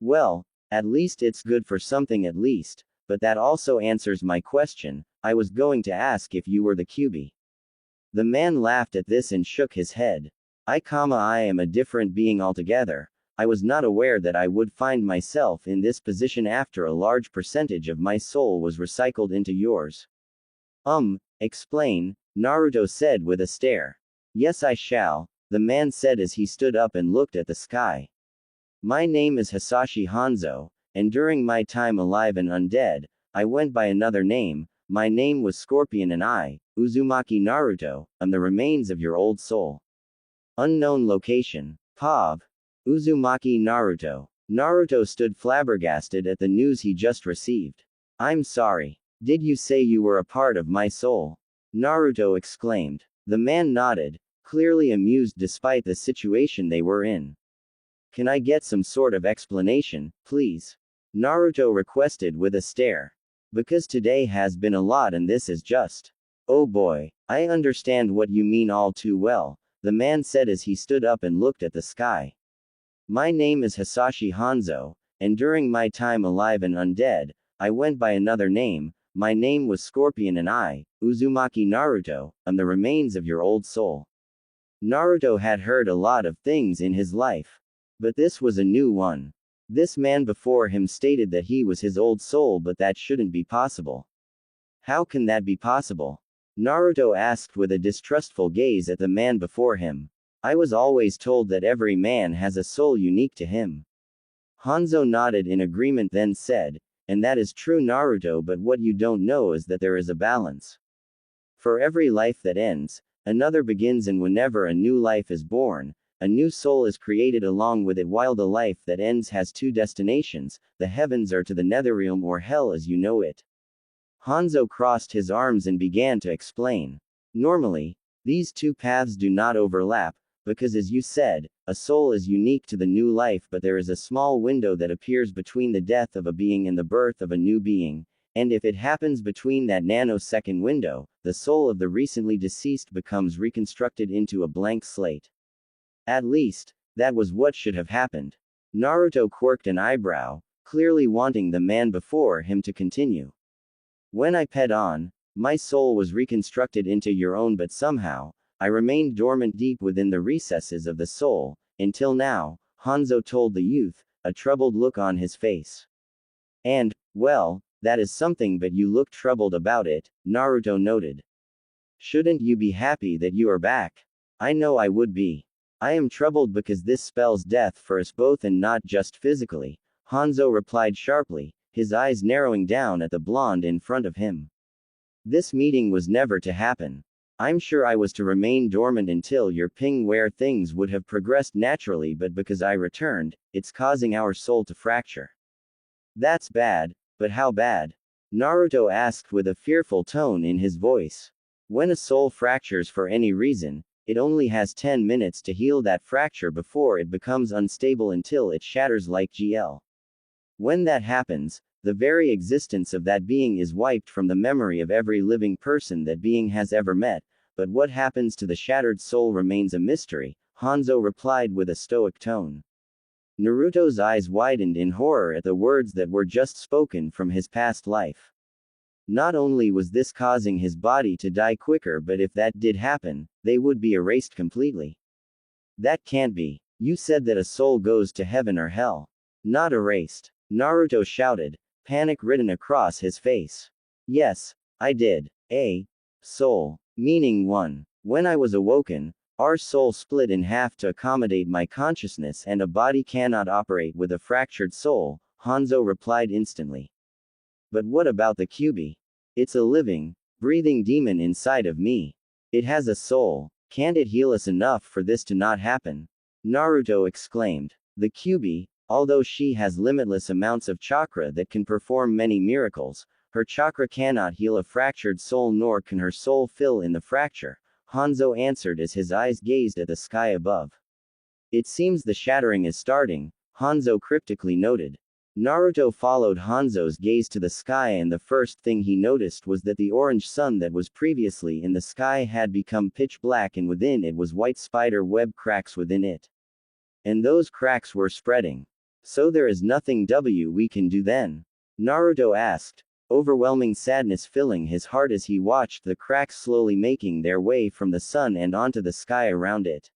"Well, at least it's good for something at least, but that also answers my question. I was going to ask if you were the Kyuubi." The man laughed at this and shook his head. I am a different being altogether. I was not aware that I would find myself in this position after a large percentage of my soul was recycled into yours." Explain, Naruto said with a stare. "Yes, I shall," the man said as he stood up and looked at the sky. "My name is Hisashi Hanzo, and during my time alive and undead, I went by another name. My name was Scorpion and I, Uzumaki Naruto, am the remains of your old soul." Unknown location. Pav. Uzumaki Naruto. Naruto stood flabbergasted at the news he just received. "I'm sorry. Did you say you were a part of my soul?" Naruto exclaimed. The man nodded, clearly amused despite the situation they were in. "Can I get some sort of explanation, please?" Naruto requested with a stare. "Because today has been a lot and this is just..." "Oh boy, I understand what you mean all too well," the man said as he stood up and looked at the sky. "My name is Hisashi Hanzo, and during my time alive and undead, I went by another name. My name was Scorpion and I, Uzumaki Naruto, am the remains of your old soul." Naruto had heard a lot of things in his life, but this was a new one. This man before him stated that he was his old soul, but that shouldn't be possible. How can that be possible? Naruto asked with a distrustful gaze at the man before him. "I was always told that every man has a soul unique to him." Hanzo nodded in agreement then said, "And that is true, Naruto, but what you don't know is that there is a balance. For every life that ends, another begins, and whenever a new life is born, a new soul is created along with it. While the life that ends has two destinations, the heavens are to the netherrealm or hell as you know it." Hanzo crossed his arms and began to explain. "Normally, these two paths do not overlap, because as you said, a soul is unique to the new life, but there is a small window that appears between the death of a being and the birth of a new being, and if it happens between that nanosecond window, the soul of the recently deceased becomes reconstructed into a blank slate. At least, that was what should have happened." Naruto quirked an eyebrow, clearly wanting the man before him to continue. "When I pet on, my soul was reconstructed into your own, but somehow, I remained dormant deep within the recesses of the soul, until now," Hanzo told the youth, a troubled look on his face. "And, well, that is something, but you look troubled about it," Naruto noted. "Shouldn't you be happy that you are back?" "I know I would be. I am troubled because this spells death for us both and not just physically," Hanzo replied sharply, his eyes narrowing down at the blonde in front of him. This meeting was never to happen. I'm sure I was to remain dormant until your ping where things would have progressed naturally, but because I returned, it's causing our soul to fracture. That's bad, but how bad? Naruto asked with a fearful tone in his voice. When a soul fractures for any reason, it only has 10 minutes to heal that fracture before it becomes unstable until it shatters like GL. When that happens, the very existence of that being is wiped from the memory of every living person that being has ever met, but what happens to the shattered soul remains a mystery, Hanzo replied with a stoic tone. Naruto's eyes widened in horror at the words that were just spoken from his past life. Not only was this causing his body to die quicker, but if that did happen, they would be erased completely. That can't be. You said that a soul goes to heaven or hell. Not erased. Naruto shouted, panic written across his face. Yes, I did. A soul. Meaning one. When I was awoken, our soul split in half to accommodate my consciousness, and a body cannot operate with a fractured soul, Hanzo replied instantly. But what about the Kyuubi? It's a living, breathing demon inside of me. It has a soul. Can't it heal us enough for this to not happen? Naruto exclaimed. The Kyuubi, although she has limitless amounts of chakra that can perform many miracles, her chakra cannot heal a fractured soul, nor can her soul fill in the fracture, Hanzo answered as his eyes gazed at the sky above. It seems the shattering is starting, Hanzo cryptically noted. Naruto followed Hanzo's gaze to the sky, and the first thing he noticed was that the orange sun that was previously in the sky had become pitch black, and within it was white spider web cracks within it. And those cracks were spreading. So there is nothing we can do then? Naruto asked, overwhelming sadness filling his heart as he watched the cracks slowly making their way from the sun and onto the sky around it.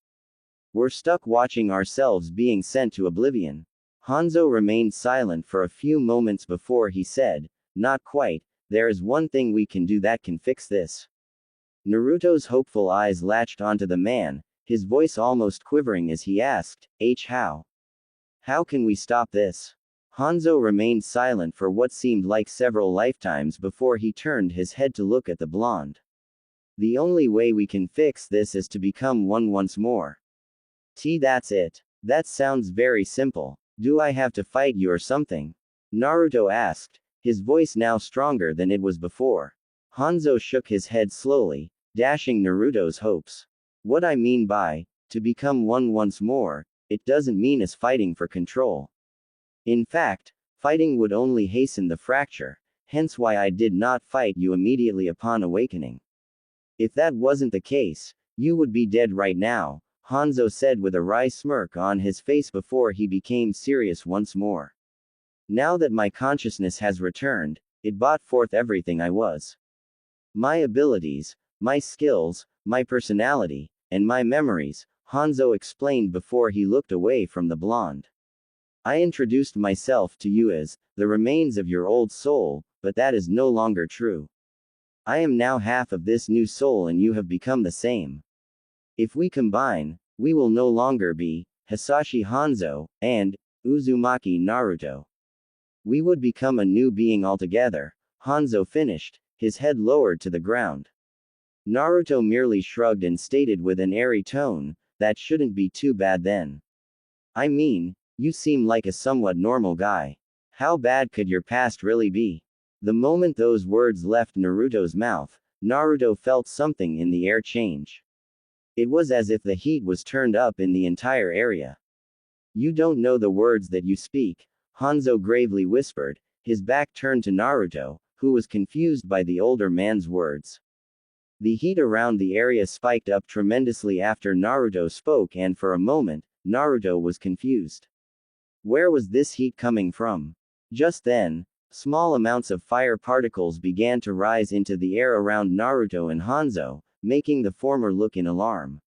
We're stuck watching ourselves being sent to oblivion. Hanzo remained silent for a few moments before he said, not quite, there is one thing we can do that can fix this. Naruto's hopeful eyes latched onto the man, his voice almost quivering as he asked, how? How can we stop this? Hanzo remained silent for what seemed like several lifetimes before he turned his head to look at the blonde. The only way we can fix this is to become one once more. That's it. That sounds very simple. Do I have to fight you or something? Naruto asked, his voice now stronger than it was before. Hanzo shook his head slowly, dashing Naruto's hopes. What I mean by, to become one once more, it doesn't mean us fighting for control. In fact, fighting would only hasten the fracture, hence why I did not fight you immediately upon awakening. If that wasn't the case, you would be dead right now, Hanzo said with a wry smirk on his face before he became serious once more. Now that my consciousness has returned, it brought forth everything I was. My abilities, my skills, my personality, and my memories, Hanzo explained before he looked away from the blonde. I introduced myself to you as the remains of your old soul, but that is no longer true. I am now half of this new soul, and you have become the same. If we combine, we will no longer be Hisashi Hanzo and Uzumaki Naruto. We would become a new being altogether, Hanzo finished, his head lowered to the ground. Naruto merely shrugged and stated with an airy tone, that shouldn't be too bad then. I mean, you seem like a somewhat normal guy. How bad could your past really be? The moment those words left Naruto's mouth, Naruto felt something in the air change. It was as if the heat was turned up in the entire area. You don't know the words that you speak, Hanzo gravely whispered, his back turned to Naruto, who was confused by the older man's words. The heat around the area spiked up tremendously after Naruto spoke, and for a moment, Naruto was confused. Where was this heat coming from? Just then, small amounts of fire particles began to rise into the air around Naruto and Hanzo, making the former look in alarm.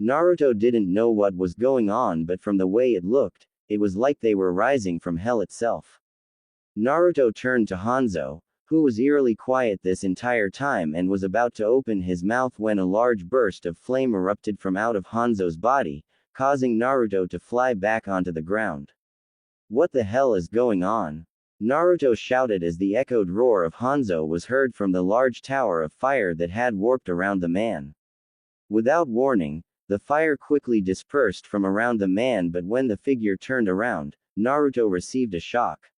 Naruto didn't know what was going on, but from the way it looked, it was like they were rising from hell itself. Naruto turned to Hanzo, who was eerily quiet this entire time and was about to open his mouth when a large burst of flame erupted from out of Hanzo's body, causing Naruto to fly back onto the ground. What the hell is going on? Naruto shouted as the echoed roar of Hanzo was heard from the large tower of fire that had warped around the man. Without warning, the fire quickly dispersed from around the man, but when the figure turned around, Naruto received a shock.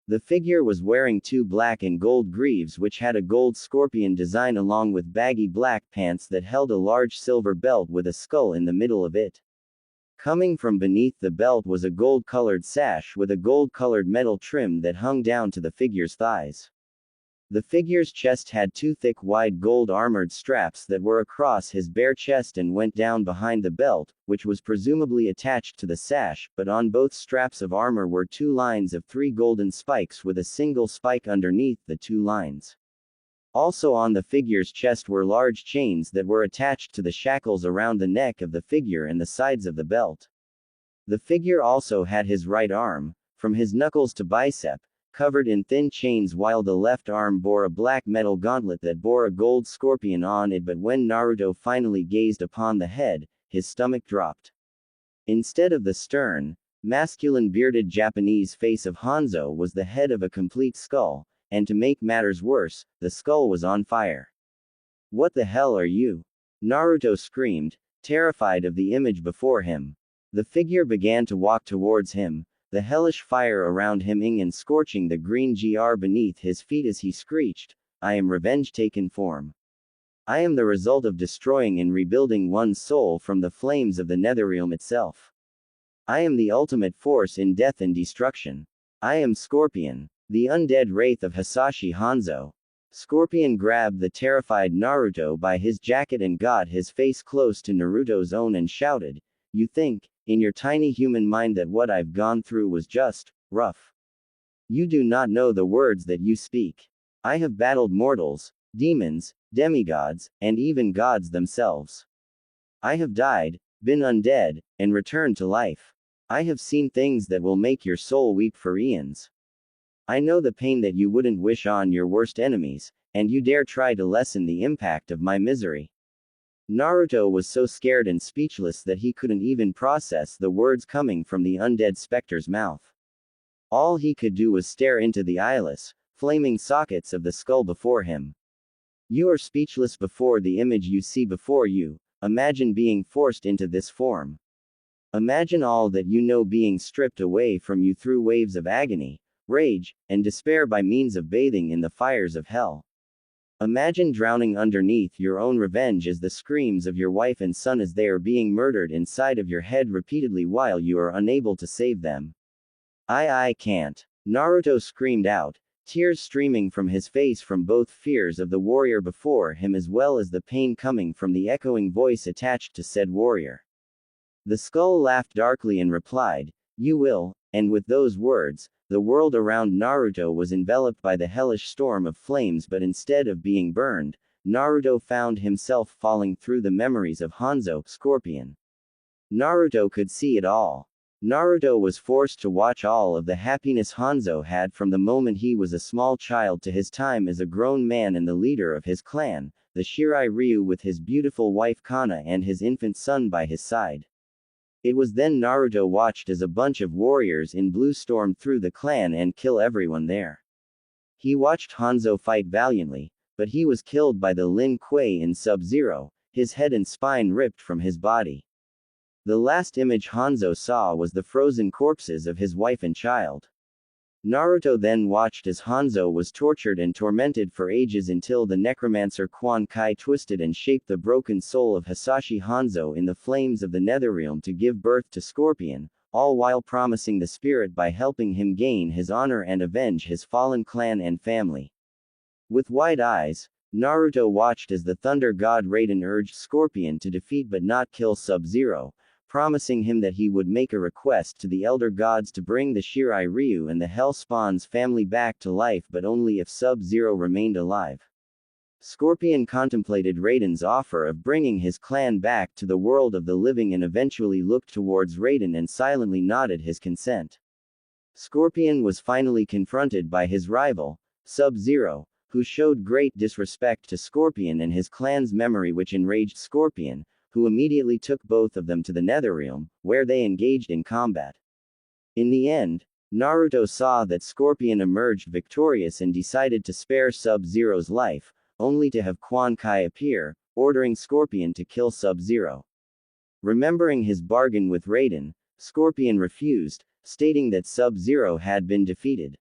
The figure was wearing two black and gold greaves which had a gold scorpion design along with baggy black pants that held a large silver belt with a skull in the middle of it. Coming from beneath the belt was a gold-colored sash with a gold-colored metal trim that hung down to the figure's thighs. The figure's chest had two thick wide gold armored straps that were across his bare chest and went down behind the belt, which was presumably attached to the sash, but on both straps of armor were two lines of 3 golden spikes with a single spike underneath the 2 lines. Also on the figure's chest were large chains that were attached to the shackles around the neck of the figure and the sides of the belt. The figure also had his right arm, from his knuckles to bicep, covered in thin chains, while the left arm bore a black metal gauntlet that bore a gold scorpion on it. But when Naruto finally gazed upon the head, his stomach dropped. Instead of the stern, masculine bearded Japanese face of Hanzo was the head of a complete skull, and to make matters worse, the skull was on fire. "What the hell are you?" Naruto screamed, terrified of the image before him. The figure began to walk towards him, the hellish fire around him and scorching the green gr beneath his feet as he screeched, "I am revenge taken form. I am the result of destroying and rebuilding one's soul from the flames of the netherrealm itself. I am the ultimate force in death and destruction. I am Scorpion, the undead wraith of Hisashi Hanzo." Scorpion grabbed the terrified Naruto by his jacket and got his face close to Naruto's own and shouted, "You think, in your tiny human mind, that what I've gone through was just rough? You do not know the words that you speak. I have battled mortals, demons, demigods, and even gods themselves. I have died, been undead, and returned to life. I have seen things that will make your soul weep for eons. I know the pain that you wouldn't wish on your worst enemies, and you dare try to lessen the impact of my misery." Naruto was so scared and speechless that he couldn't even process the words coming from the undead specter's mouth. All he could do was stare into the eyeless, flaming sockets of the skull before him. You are speechless before the image you see before you. Imagine being forced into this form. Imagine all that you know being stripped away from you through waves of agony, rage, and despair by means of bathing in the fires of hell. Imagine drowning underneath your own revenge as the screams of your wife and son as they are being murdered inside of your head repeatedly while you are unable to save them. I can't. Naruto screamed out, tears streaming from his face from both fears of the warrior before him as well as the pain coming from the echoing voice attached to said warrior. The skull laughed darkly and replied, "You will," and with those words, the world around Naruto was enveloped by the hellish storm of flames, but instead of being burned, Naruto found himself falling through the memories of Hanzo, Scorpion. Naruto could see it all. Naruto was forced to watch all of the happiness Hanzo had from the moment he was a small child to his time as a grown man and the leader of his clan, the Shirai Ryu, with his beautiful wife Kana and his infant son by his side. It was then Naruto watched as a bunch of warriors in blue stormed through the clan and kill everyone there. He watched Hanzo fight valiantly, but he was killed by the Lin Kuei in Sub-Zero, his head and spine ripped from his body. The last image Hanzo saw was the frozen corpses of his wife and child. Naruto then watched as Hanzo was tortured and tormented for ages until the necromancer Quan Kai twisted and shaped the broken soul of Hisashi Hanzo in the flames of the netherrealm to give birth to Scorpion, all while promising the spirit by helping him gain his honor and avenge his fallen clan and family. With wide eyes, Naruto watched as the thunder god Raiden urged Scorpion to defeat but not kill Sub-Zero, promising him that he would make a request to the elder gods to bring the Shirai Ryu and the Hellspawn's family back to life, but only if Sub-Zero remained alive. Scorpion contemplated Raiden's offer of bringing his clan back to the world of the living and eventually looked towards Raiden and silently nodded his consent. Scorpion was finally confronted by his rival, Sub-Zero, who showed great disrespect to Scorpion and his clan's memory, which enraged Scorpion, who immediately took both of them to the Netherrealm, where they engaged in combat. In the end, Naruto saw that Scorpion emerged victorious and decided to spare Sub-Zero's life, only to have Quan Kai appear, ordering Scorpion to kill Sub-Zero. Remembering his bargain with Raiden, Scorpion refused, stating that Sub-Zero had been defeated.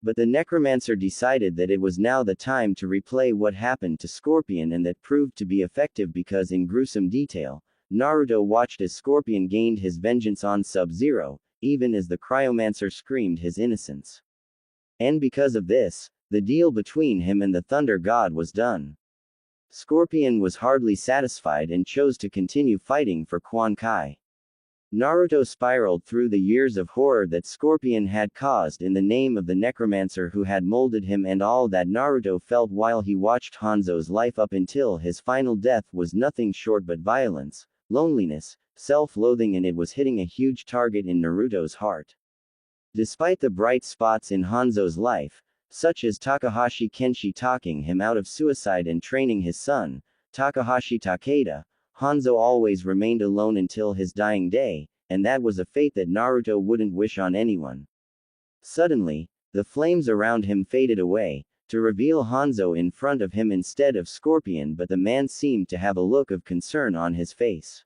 But the Necromancer decided that it was now the time to replay what happened to Scorpion, and that proved to be effective because in gruesome detail, Naruto watched as Scorpion gained his vengeance on Sub-Zero, even as the Cryomancer screamed his innocence. And because of this, the deal between him and the Thunder God was done. Scorpion was hardly satisfied and chose to continue fighting for Quan Kai. Naruto spiraled through the years of horror that Scorpion had caused in the name of the Necromancer who had molded him, and all that Naruto felt while he watched Hanzo's life up until his final death was nothing short but violence, loneliness, self-loathing, and it was hitting a huge target in Naruto's heart. Despite the bright spots in Hanzo's life, such as Takahashi Kenshi talking him out of suicide and training his son, Takahashi Takeda, Hanzo always remained alone until his dying day, and that was a fate that Naruto wouldn't wish on anyone. Suddenly, the flames around him faded away, to reveal Hanzo in front of him instead of Scorpion, but the man seemed to have a look of concern on his face.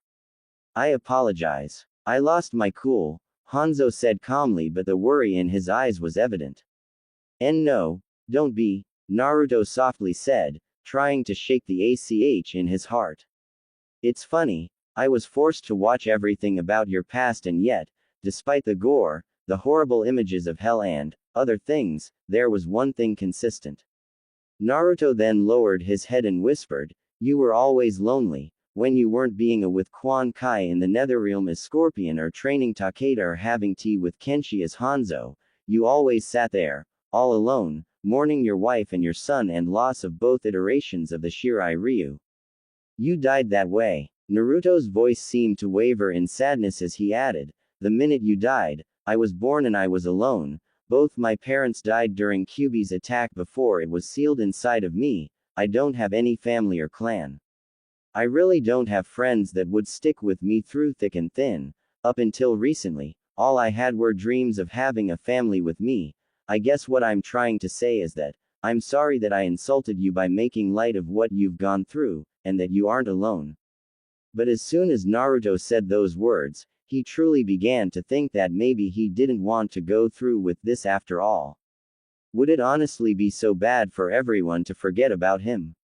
"I apologize. I lost my cool," Hanzo said calmly, but the worry in his eyes was evident. "And no, don't be," Naruto softly said, trying to shake the ACH in his heart. "It's funny, I was forced to watch everything about your past, and yet, despite the gore, the horrible images of hell and other things, there was one thing consistent." Naruto then lowered his head and whispered, "You were always lonely, when you weren't being with Quan Kai in the Netherrealm as Scorpion, or training Takeda, or having tea with Kenshi as Hanzo, you always sat there, all alone, mourning your wife and your son and loss of both iterations of the Shirai Ryu. You died that way." Naruto's voice seemed to waver in sadness as he added, "The minute you died, I was born and I was alone. Both my parents died during Kyuubi's attack before it was sealed inside of me. I don't have any family or clan. I really don't have friends that would stick with me through thick and thin. Up until recently, all I had were dreams of having a family with me. I guess what I'm trying to say is that, I'm sorry that I insulted you by making light of what you've gone through, and that you aren't alone." But as soon as Naruto said those words, he truly began to think that maybe he didn't want to go through with this after all. Would it honestly be so bad for everyone to forget about him?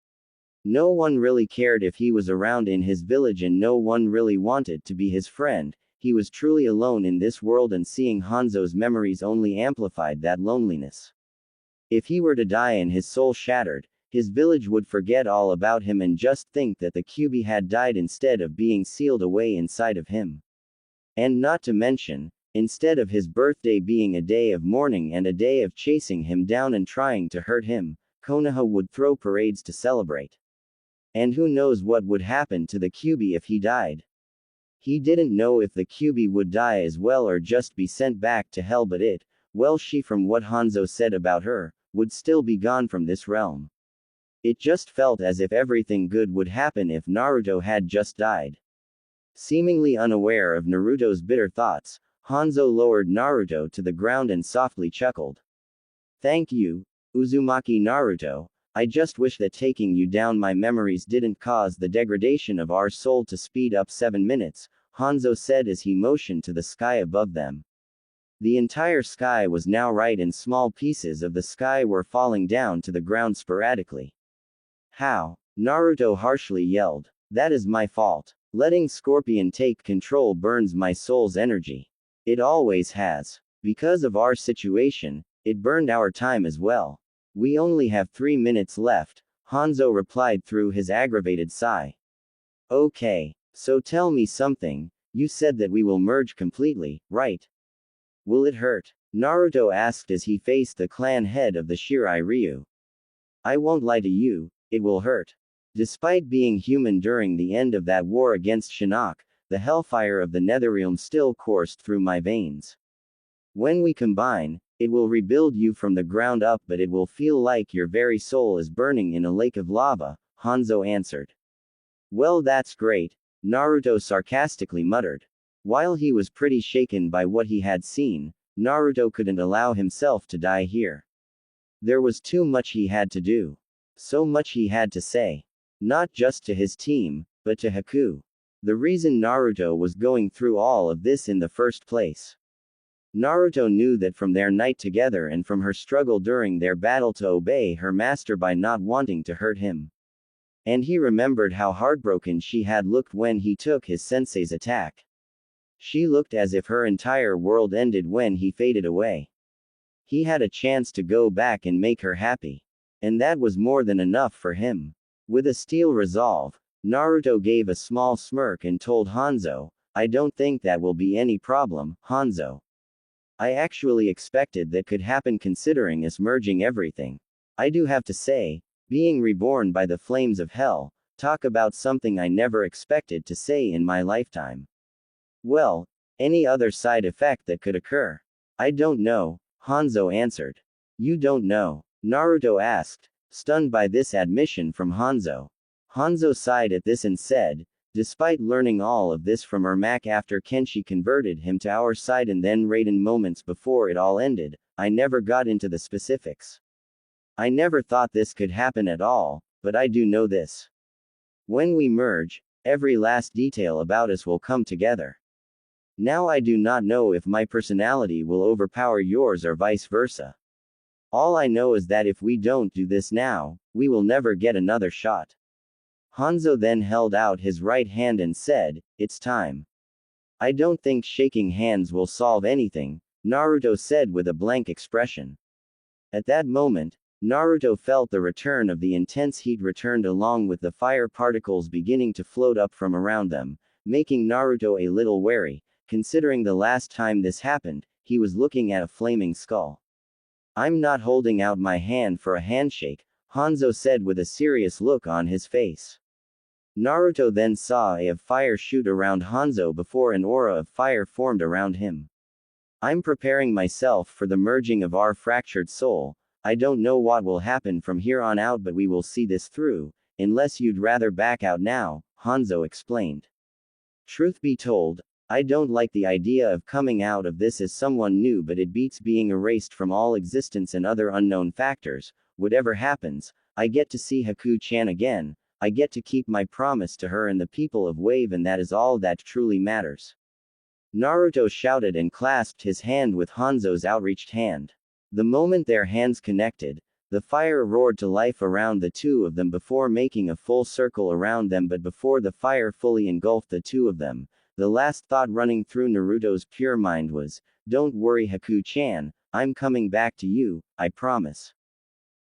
No one really cared if he was around in his village, and no one really wanted to be his friend. He was truly alone in this world, and seeing Hanzo's memories only amplified that loneliness. If he were to die and his soul shattered, his village would forget all about him and just think that the Kyuubi had died instead of being sealed away inside of him. And not to mention, instead of his birthday being a day of mourning and a day of chasing him down and trying to hurt him, Konoha would throw parades to celebrate. And who knows what would happen to the Kyuubi if he died. He didn't know if the Kyuubi would die as well or just be sent back to hell, but she, from what Hanzo said about her, would still be gone from this realm. It just felt as if everything good would happen if Naruto had just died. Seemingly unaware of Naruto's bitter thoughts, Hanzo lowered Naruto to the ground and softly chuckled. "Thank you, Uzumaki Naruto. I just wish that taking you down my memories didn't cause the degradation of our soul to speed up 7 minutes, Hanzo said as he motioned to the sky above them. The entire sky was now right, and small pieces of the sky were falling down to the ground sporadically. "How?" Naruto harshly yelled. "That is my fault. Letting Scorpion take control burns my soul's energy. It always has. Because of our situation, it burned our time as well. We only have 3 minutes left," Hanzo replied through his aggravated sigh. "Okay. So tell me something. You said that we will merge completely, right? Will it hurt?" Naruto asked as he faced the clan head of the Shirai Ryu. "I won't lie to you, it will hurt. Despite being human during the end of that war against Shinnok, the hellfire of the Netherrealm still coursed through my veins. When we combine, it will rebuild you from the ground up, but it will feel like your very soul is burning in a lake of lava," Hanzo answered. "Well, that's great," Naruto sarcastically muttered. While he was pretty shaken by what he had seen, Naruto couldn't allow himself to die here. There was too much he had to do. So much he had to say. Not just to his team, but to Haku. The reason Naruto was going through all of this in the first place. Naruto knew that from their night together and from her struggle during their battle to obey her master by not wanting to hurt him. And he remembered how heartbroken she had looked when he took his sensei's attack. She looked as if her entire world ended when he faded away. He had a chance to go back and make her happy. And that was more than enough for him. With a steel resolve, Naruto gave a small smirk and told Hanzo, "I don't think that will be any problem, Hanzo. I actually expected that could happen considering us merging everything. I do have to say, being reborn by the flames of hell, talk about something I never expected to say in my lifetime. Well, any other side effect that could occur? I don't know," Hanzo answered. "You don't know?" Naruto asked, stunned by this admission from Hanzo. Hanzo sighed at this and said, "Despite learning all of this from Ermac after Kenshi converted him to our side and then Raiden moments before it all ended, I never got into the specifics. I never thought this could happen at all, but I do know this. When we merge, every last detail about us will come together. Now I do not know if my personality will overpower yours or vice versa. All I know is that if we don't do this now, we will never get another shot." Hanzo then held out his right hand and said, "It's time." "I don't think shaking hands will solve anything," Naruto said with a blank expression. At that moment, Naruto felt the return of the intense heat returned along with the fire particles beginning to float up from around them, making Naruto a little wary, considering the last time this happened, he was looking at a flaming skull. "I'm not holding out my hand for a handshake," Hanzo said with a serious look on his face. Naruto then saw a of fire shoot around Hanzo before an aura of fire formed around him. "I'm preparing myself for the merging of our fractured soul. I don't know what will happen from here on out, but we will see this through, unless you'd rather back out now," Hanzo explained. "Truth be told, I don't like the idea of coming out of this as someone new, but it beats being erased from all existence and other unknown factors. Whatever happens, I get to see Haku-chan again, I get to keep my promise to her and the people of Wave, and that is all that truly matters." Naruto shouted and clasped his hand with Hanzo's outreached hand. The moment their hands connected, the fire roared to life around the two of them before making a full circle around them, but before the fire fully engulfed the two of them, the last thought running through Naruto's pure mind was, "Don't worry Haku-chan, I'm coming back to you, I promise."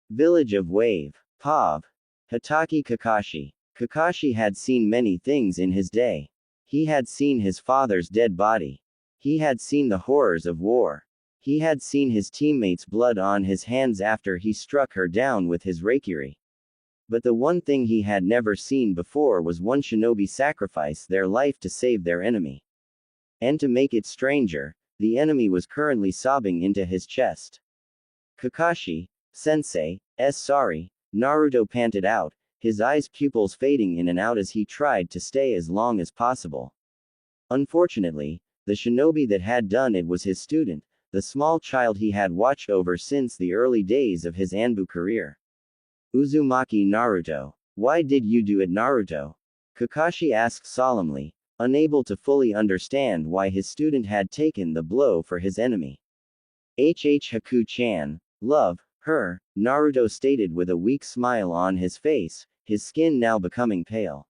Village of Wave. Pav. Hitaki Kakashi. Kakashi had seen many things in his day. He had seen his father's dead body. He had seen the horrors of war. He had seen his teammates' blood on his hands after he struck her down with his Reikiri. But the one thing he had never seen before was one shinobi sacrifice their life to save their enemy. And to make it stranger, the enemy was currently sobbing into his chest. "Kakashi, sensei, sorry," Naruto panted out, his eyes pupils fading in and out as he tried to stay as long as possible. Unfortunately, the shinobi that had done it was his student, the small child he had watched over since the early days of his Anbu career. "Uzumaki Naruto. Why did you do it, Naruto?" Kakashi asked solemnly, unable to fully understand why his student had taken the blow for his enemy. Haku-chan, love her," Naruto stated with a weak smile on his face, his skin now becoming pale.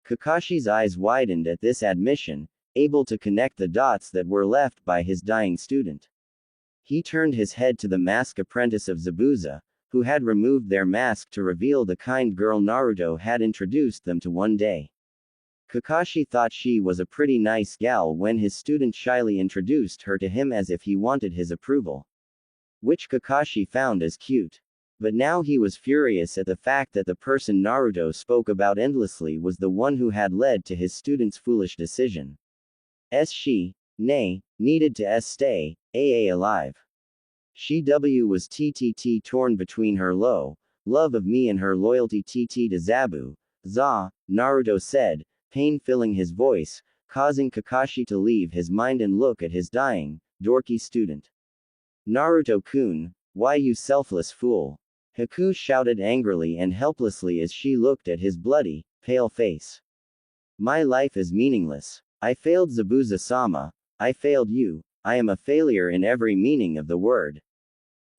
Kakashi's eyes widened at this admission, able to connect the dots that were left by his dying student. He turned his head to the mask apprentice of Zabuza, who had removed their mask to reveal the kind girl Naruto had introduced them to one day. Kakashi thought she was a pretty nice gal when his student shyly introduced her to him as if he wanted his approval. Which Kakashi found as cute. But now he was furious at the fact that the person Naruto spoke about endlessly was the one who had led to his student's foolish decision. She, nay, needed to stay, alive. She was ttt torn between her love of me and her loyalty to Zabu, Naruto said, pain filling his voice, causing Kakashi to leave his mind and look at his dying, dorky student. Naruto-kun, why you selfless fool? Haku shouted angrily and helplessly as she looked at his bloody, pale face. My life is meaningless. I failed Zabuza-sama. I failed you. I am a failure in every meaning of the word.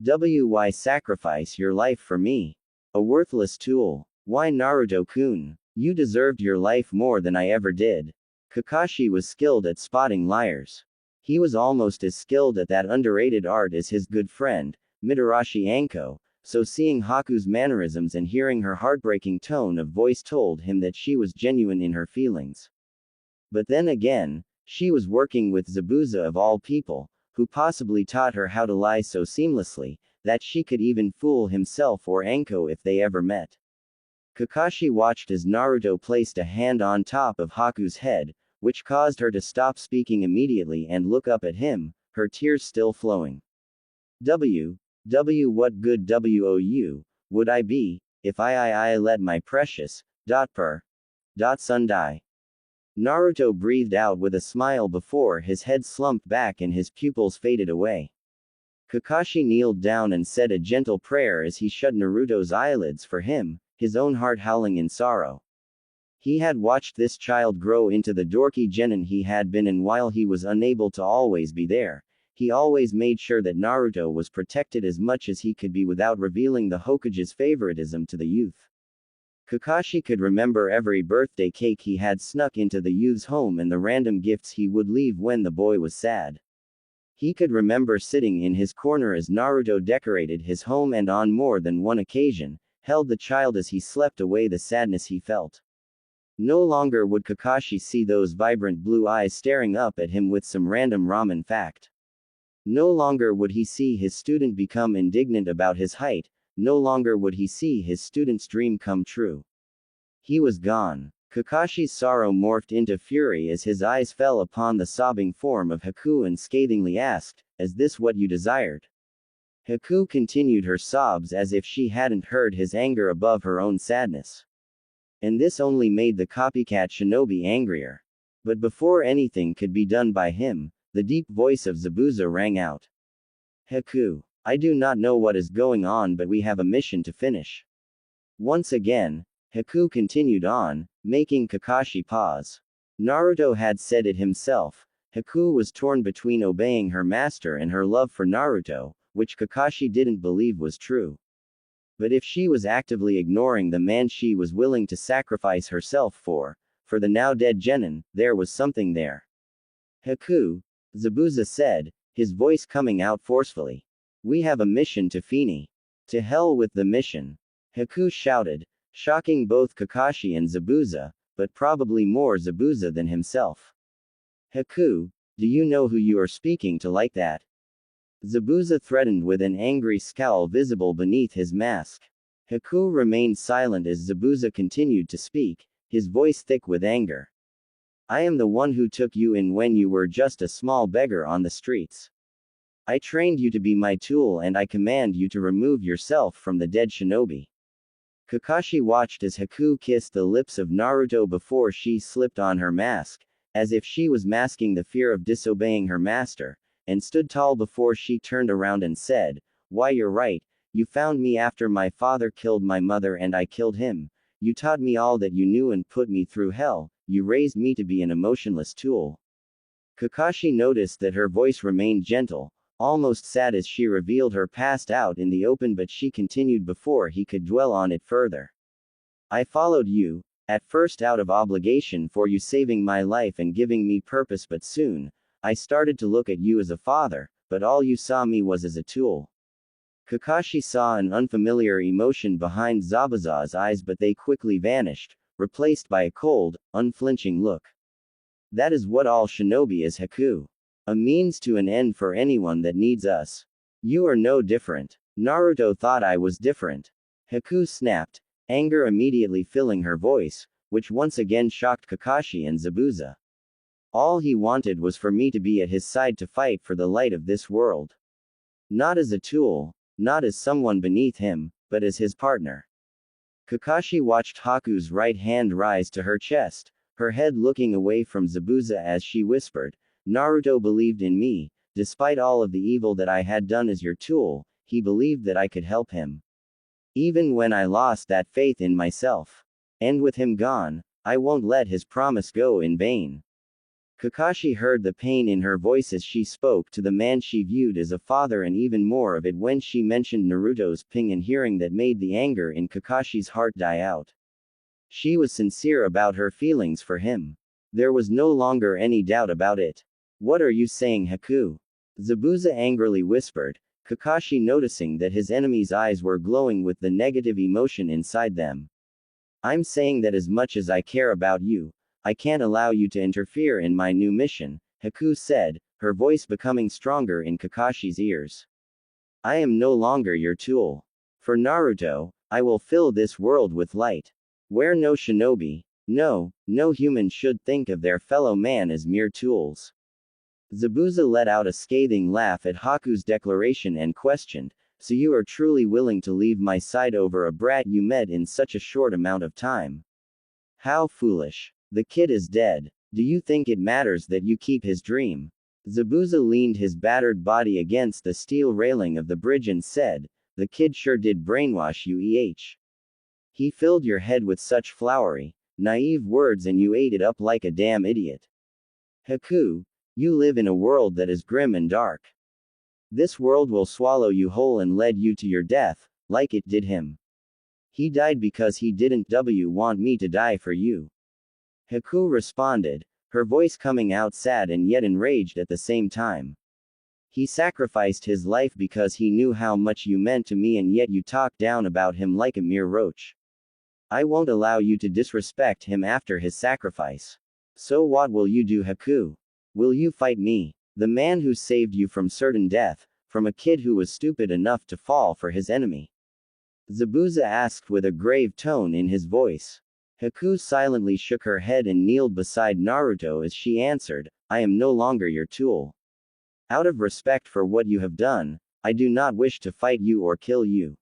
Why sacrifice your life for me? A worthless tool. Why Naruto-kun? You deserved your life more than I ever did. Kakashi was skilled at spotting liars. He was almost as skilled at that underrated art as his good friend, Mitarashi Anko, so seeing Haku's mannerisms and hearing her heartbreaking tone of voice told him that she was genuine in her feelings. But then again, she was working with Zabuza of all people, who possibly taught her how to lie so seamlessly, that she could even fool himself or Anko if they ever met. Kakashi watched as Naruto placed a hand on top of Haku's head, which caused her to stop speaking immediately and look up at him, her tears still flowing. What good would I be, if I let my precious, son die? Naruto breathed out with a smile before his head slumped back and his pupils faded away. Kakashi kneeled down and said a gentle prayer as he shut Naruto's eyelids for him, his own heart howling in sorrow. He had watched this child grow into the dorky genin he had been, and while he was unable to always be there, he always made sure that Naruto was protected as much as he could be without revealing the Hokage's favoritism to the youth. Kakashi could remember every birthday cake he had snuck into the youth's home and the random gifts he would leave when the boy was sad. He could remember sitting in his corner as Naruto decorated his home and on more than one occasion, held the child as he slept away the sadness he felt. No longer would Kakashi see those vibrant blue eyes staring up at him with some random ramen fact. No longer would he see his student become indignant about his height, no longer would he see his student's dream come true. He was gone. Kakashi's sorrow morphed into fury as his eyes fell upon the sobbing form of Haku and scathingly asked, "Is this what you desired?" Haku continued her sobs as if she hadn't heard his anger above her own sadness. And this only made the copycat shinobi angrier. But before anything could be done by him, the deep voice of Zabuza rang out. Haku, I do not know what is going on, but we have a mission to finish. Once again, Haku continued on, making Kakashi pause. Naruto had said it himself. Haku was torn between obeying her master and her love for Naruto, which Kakashi didn't believe was true. But if she was actively ignoring the man she was willing to sacrifice herself for the now dead genin, there was something there. Haku, Zabuza said, his voice coming out forcefully. We have a mission to Fini. To hell with the mission. Haku shouted, shocking both Kakashi and Zabuza, but probably more Zabuza than himself. Haku, do you know who you are speaking to like that? Zabuza threatened with an angry scowl visible beneath his mask. Haku remained silent as Zabuza continued to speak, his voice thick with anger. I am the one who took you in when you were just a small beggar on the streets. I trained you to be my tool and I command you to remove yourself from the dead shinobi. Kakashi watched as Haku kissed the lips of Naruto before she slipped on her mask, as if she was masking the fear of disobeying her master, and stood tall before she turned around and said, Why, you're right, you found me after my father killed my mother and I killed him. You taught me all that you knew and put me through hell, you raised me to be an emotionless tool. Kakashi noticed that her voice remained gentle, almost sad as she revealed her past out in the open, but she continued before he could dwell on it further. I followed you, at first out of obligation for you saving my life and giving me purpose, but soon, I started to look at you as a father, but all you saw me was as a tool. Kakashi saw an unfamiliar emotion behind Zabuza's eyes, but they quickly vanished, replaced by a cold, unflinching look. That is what all shinobi is, Haku. A means to an end for anyone that needs us. You are no different. Naruto thought I was different. Haku snapped, anger immediately filling her voice, which once again shocked Kakashi and Zabuza. All he wanted was for me to be at his side to fight for the light of this world. Not as a tool, not as someone beneath him, but as his partner. Kakashi watched Haku's right hand rise to her chest, her head looking away from Zabuza as she whispered, Naruto believed in me, despite all of the evil that I had done as your tool, he believed that I could help him. Even when I lost that faith in myself. And with him gone, I won't let his promise go in vain. Kakashi heard the pain in her voice as she spoke to the man she viewed as a father, and even more of it when she mentioned Naruto's ping and hearing that made the anger in Kakashi's heart die out. She was sincere about her feelings for him. There was no longer any doubt about it. What are you saying, Haku? Zabuza angrily whispered, Kakashi noticing that his enemy's eyes were glowing with the negative emotion inside them. I'm saying that as much as I care about you, I can't allow you to interfere in my new mission, Haku said, her voice becoming stronger in Kakashi's ears. I am no longer your tool. For Naruto, I will fill this world with light. Where no shinobi, no human should think of their fellow man as mere tools. Zabuza let out a scathing laugh at Haku's declaration and questioned, so you are truly willing to leave my side over a brat you met in such a short amount of time? How foolish. The kid is dead. Do you think it matters that you keep his dream? Zabuza leaned his battered body against the steel railing of the bridge and said, the kid sure did brainwash you. He filled your head with such flowery, naive words and you ate it up like a damn idiot. Haku, you live in a world that is grim and dark. This world will swallow you whole and lead you to your death, like it did him. He died because he didn't want me to die for you. Haku responded, her voice coming out sad and yet enraged at the same time. He sacrificed his life because he knew how much you meant to me, and yet you talk down about him like a mere roach. I won't allow you to disrespect him after his sacrifice. So what will you do, Haku? Will you fight me, the man who saved you from certain death, from a kid who was stupid enough to fall for his enemy? Zabuza asked with a grave tone in his voice. Haku silently shook her head and kneeled beside Naruto as she answered, I am no longer your tool. Out of respect for what you have done, I do not wish to fight you or kill you.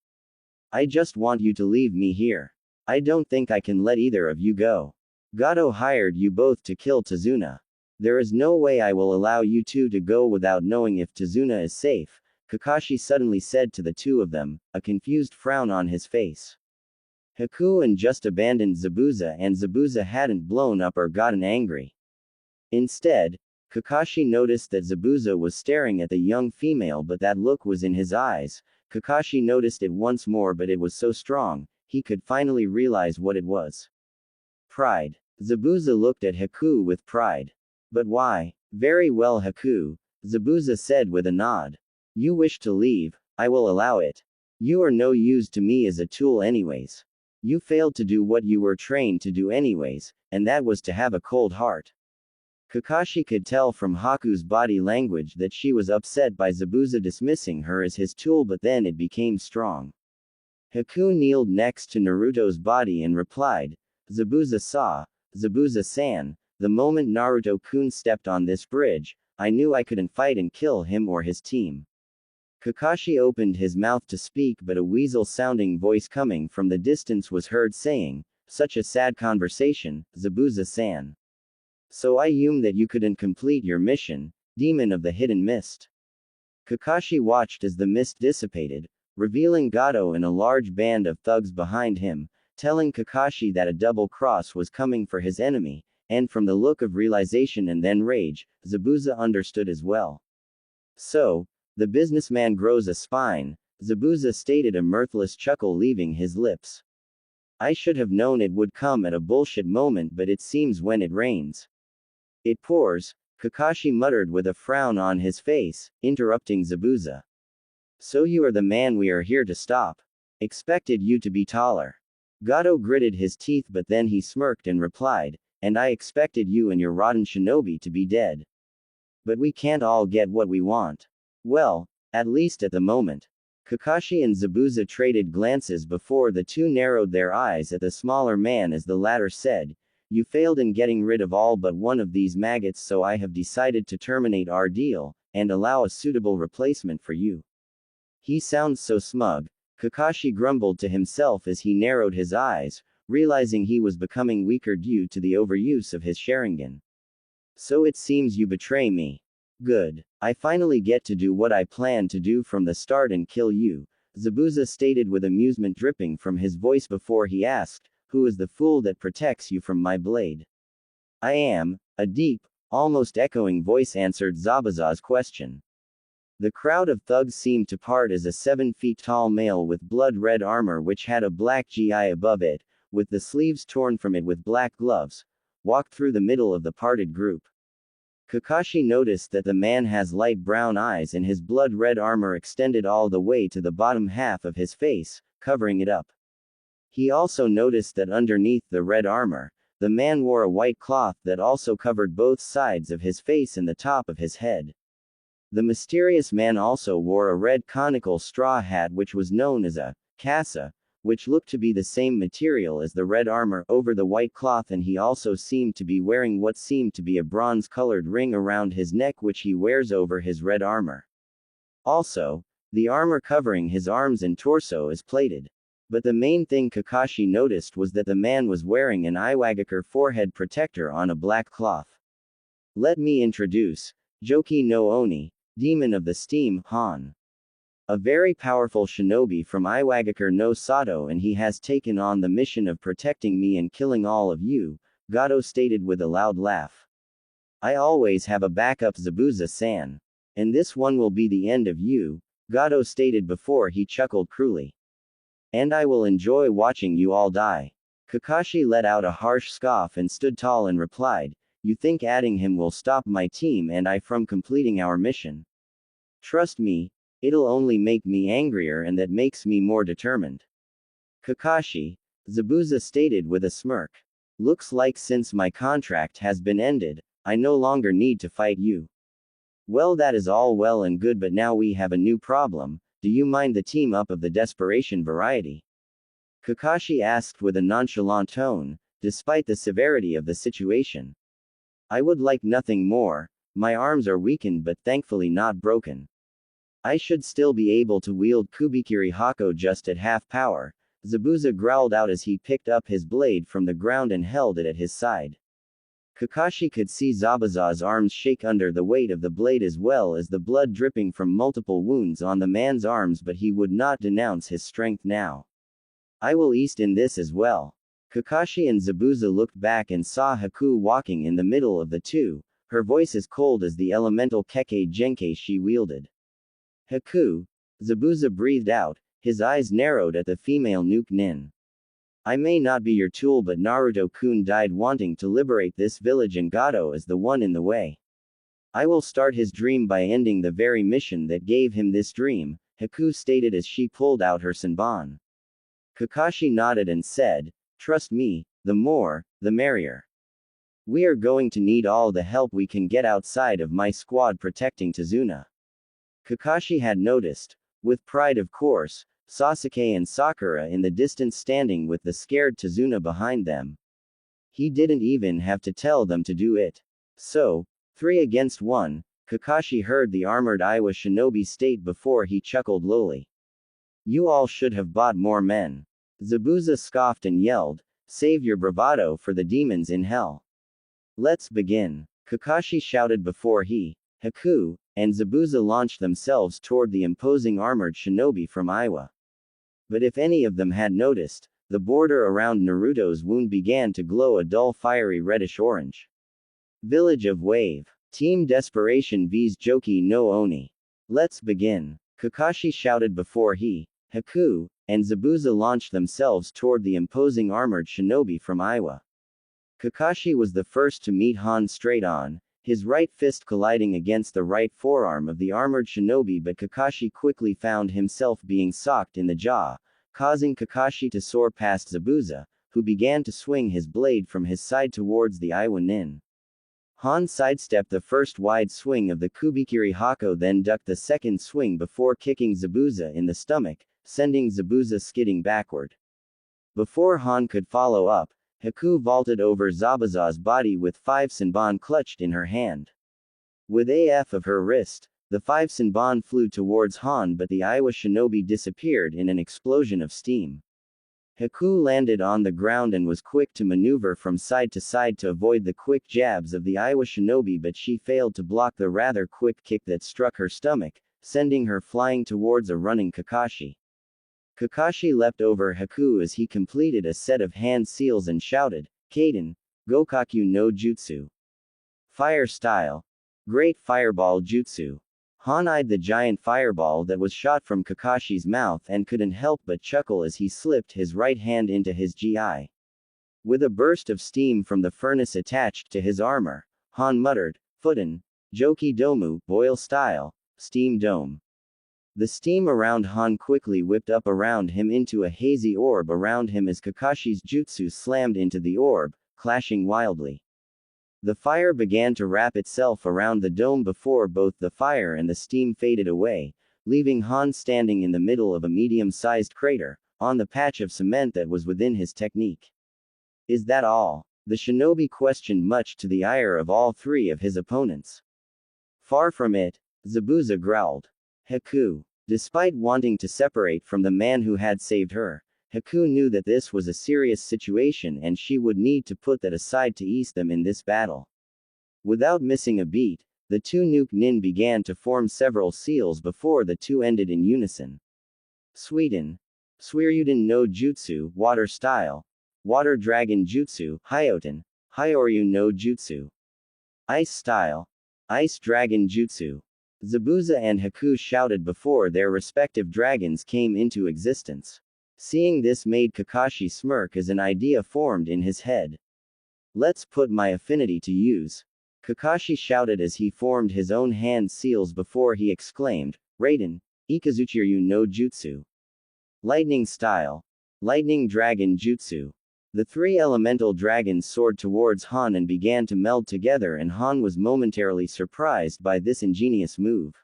I just want you to leave me here. I don't think I can let either of you go. Gato hired you both to kill Tazuna. There is no way I will allow you two to go without knowing if Tazuna is safe, Kakashi suddenly said to the two of them, a confused frown on his face. Haku and just abandoned Zabuza, and Zabuza hadn't blown up or gotten angry. Instead, Kakashi noticed that Zabuza was staring at the young female, but that look was in his eyes. Kakashi noticed it once more, but it was so strong, he could finally realize what it was. Pride. Zabuza looked at Haku with pride. But why? Very well, Haku, Zabuza said with a nod. You wish to leave, I will allow it. You are no use to me as a tool anyways. You failed to do what you were trained to do anyways, and that was to have a cold heart. Kakashi could tell from Haku's body language that she was upset by Zabuza dismissing her as his tool, but then it became strong. Haku kneeled next to Naruto's body and replied, Zabuza-san, the moment Naruto-kun stepped on this bridge, I knew I couldn't fight and kill him or his team. Kakashi opened his mouth to speak, but a weasel-sounding voice coming from the distance was heard saying, such a sad conversation, Zabuza-san. So I assume that you couldn't complete your mission, Demon of the Hidden Mist. Kakashi watched as the mist dissipated, revealing Gato and a large band of thugs behind him, telling Kakashi that a double cross was coming for his enemy, and from the look of realization and then rage, Zabuza understood as well. So, the businessman grows a spine, Zabuza stated, a mirthless chuckle leaving his lips. I should have known it would come at a bullshit moment, but it seems when it rains, it pours, Kakashi muttered with a frown on his face, interrupting Zabuza. So you are the man we are here to stop. Expected you to be taller. Gato gritted his teeth, but then he smirked and replied, and I expected you and your rotten shinobi to be dead. But we can't all get what we want. Well, at least at the moment. Kakashi and Zabuza traded glances before the two narrowed their eyes at the smaller man as the latter said, you failed in getting rid of all but one of these maggots, so I have decided to terminate our deal, and allow a suitable replacement for you. He sounds so smug, Kakashi grumbled to himself as he narrowed his eyes, realizing he was becoming weaker due to the overuse of his Sharingan. So it seems you betray me. Good. I finally get to do what I planned to do from the start and kill you, Zabuza stated with amusement dripping from his voice before he asked, who is the fool that protects you from my blade? I am, a deep, almost echoing voice answered Zabuza's question. The crowd of thugs seemed to part as a 7 feet tall male with blood-red armor which had a black GI above it, with the sleeves torn from it with black gloves, walked through the middle of the parted group. Kakashi noticed that the man has light brown eyes and his blood-red armor extended all the way to the bottom half of his face, covering it up. He also noticed that underneath the red armor, the man wore a white cloth that also covered both sides of his face and the top of his head. The mysterious man also wore a red conical straw hat which was known as a casa, which looked to be the same material as the red armor over the white cloth, and he also seemed to be wearing what seemed to be a bronze-colored ring around his neck which he wears over his red armor. Also, the armor covering his arms and torso is plated. But the main thing Kakashi noticed was that the man was wearing an Iwagakure forehead protector on a black cloth. Let me introduce Joki no Oni, Demon of the Steam, Han. A very powerful shinobi from Iwagakure no Sato, and he has taken on the mission of protecting me and killing all of you, Gato stated with a loud laugh. I always have a backup, Zabuza-san. And this one will be the end of you, Gato stated before he chuckled cruelly. And I will enjoy watching you all die. Kakashi let out a harsh scoff and stood tall and replied, you think adding him will stop my team and I from completing our mission? Trust me, it'll only make me angrier, and that makes me more determined. Kakashi, Zabuza stated with a smirk. Looks like since my contract has been ended, I no longer need to fight you. Well, that is all well and good, but now we have a new problem. Do you mind the team up of the desperation variety? Kakashi asked with a nonchalant tone, despite the severity of the situation. I would like nothing more. My arms are weakened but thankfully not broken. I should still be able to wield Kubikiri Hako just at half power, Zabuza growled out as he picked up his blade from the ground and held it at his side. Kakashi could see Zabuza's arms shake under the weight of the blade as well as the blood dripping from multiple wounds on the man's arms, but he would not denounce his strength now. I will east in this as well. Kakashi and Zabuza looked back and saw Haku walking in the middle of the two, her voice as cold as the elemental Kekkei Genkai she wielded. Haku, Zabuza breathed out, his eyes narrowed at the female Nuke Nin. I may not be your tool, but Naruto-kun died wanting to liberate this village and Gato is the one in the way. I will start his dream by ending the very mission that gave him this dream, Haku stated as she pulled out her senbon. Kakashi nodded and said, trust me, the more, the merrier. We are going to need all the help we can get outside of my squad protecting Tazuna. Kakashi had noticed, with pride of course, Sasuke and Sakura in the distance standing with the scared Tazuna behind them. He didn't even have to tell them to do it. So, 3 against 1, Kakashi heard the armored Iwa shinobi state before he chuckled lowly. You all should have bought more men. Zabuza scoffed and yelled, save your bravado for the demons in hell. Let's begin. Kakashi shouted before he, Haku, and Zabuza launched themselves toward the imposing armored shinobi from Iwa. But if any of them had noticed, the border around Naruto's wound began to glow a dull fiery reddish-orange. Village of Wave. Team Desperation vs Joki no Oni. Let's begin. Kakashi shouted before he, Haku, and Zabuza launched themselves toward the imposing armored shinobi from Iwa. Kakashi was the first to meet Han straight on, his right fist colliding against the right forearm of the armored shinobi, but Kakashi quickly found himself being socked in the jaw, causing Kakashi to soar past Zabuza, who began to swing his blade from his side towards the Iwa nin. Han sidestepped the first wide swing of the Kubikiri Hako, then ducked the second swing before kicking Zabuza in the stomach, sending Zabuza skidding backward. Before Han could follow up, Haku vaulted over Zabuza's body with 5 senbon clutched in her hand. With AF of her wrist, the 5 senbon flew towards Han, but the Iwa shinobi disappeared in an explosion of steam. Haku landed on the ground and was quick to maneuver from side to side to avoid the quick jabs of the Iowa shinobi, but she failed to block the rather quick kick that struck her stomach, sending her flying towards a running Kakashi. Kakashi leapt over Haku as he completed a set of hand seals and shouted, "Kaden, Gokaku no Jutsu. Fire style. Great Fireball Jutsu." Han eyed the giant fireball that was shot from Kakashi's mouth and couldn't help but chuckle as he slipped his right hand into his GI. With a burst of steam from the furnace attached to his armor, Han muttered, "Futen, Joki Domu, boil style, steam dome." The steam around Han quickly whipped up around him into a hazy orb around him as Kakashi's jutsu slammed into the orb, clashing wildly. The fire began to wrap itself around the dome before both the fire and the steam faded away, leaving Han standing in the middle of a medium-sized crater, on the patch of cement that was within his technique. "Is that all?" the shinobi questioned, much to the ire of all three of his opponents. "Far from it," Zabuza growled. Haku. Despite wanting to separate from the man who had saved her, Haku knew that this was a serious situation and she would need to put that aside to ease them in this battle. Without missing a beat, the two Nuke Nin began to form several seals before the two ended in unison. Sweden. Suiryuden no Jutsu, water style. Water Dragon Jutsu, Hyoten. Hyoryu no Jutsu. Ice style. Ice Dragon Jutsu. Zabuza and Haku shouted before their respective dragons came into existence. Seeing this made Kakashi smirk as an idea formed in his head. "Let's put my affinity to use," Kakashi shouted as he formed his own hand seals before he exclaimed, "Raiden, Ikazuchiryu no Jutsu. Lightning style. Lightning Dragon Jutsu." The three elemental dragons soared towards Han and began to meld together, and Han was momentarily surprised by this ingenious move.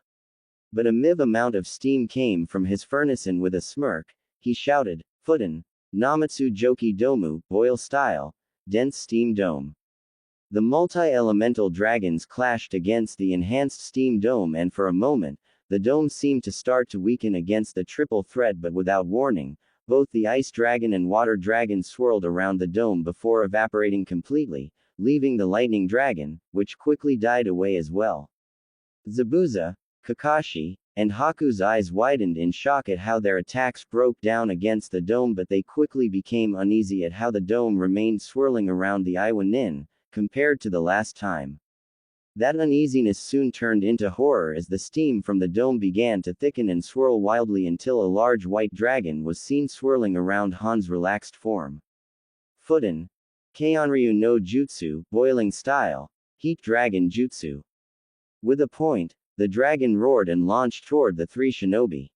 But a miv amount of steam came from his furnace and with a smirk, he shouted, "Futen, Namatsu Joki Domu, boil style, dense steam dome." The multi-elemental dragons clashed against the enhanced steam dome, and for a moment, the dome seemed to start to weaken against the triple threat, but without warning, both the ice dragon and water dragon swirled around the dome before evaporating completely, leaving the lightning dragon, which quickly died away as well. Zabuza, Kakashi, and Haku's eyes widened in shock at how their attacks broke down against the dome, but they quickly became uneasy at how the dome remained swirling around the Iowa Nin, compared to the last time. That uneasiness soon turned into horror as the steam from the dome began to thicken and swirl wildly until a large white dragon was seen swirling around Han's relaxed form. Futen. Keianryu no Jutsu, boiling style, Heat Dragon Jutsu. With a point, the dragon roared and launched toward the three shinobi.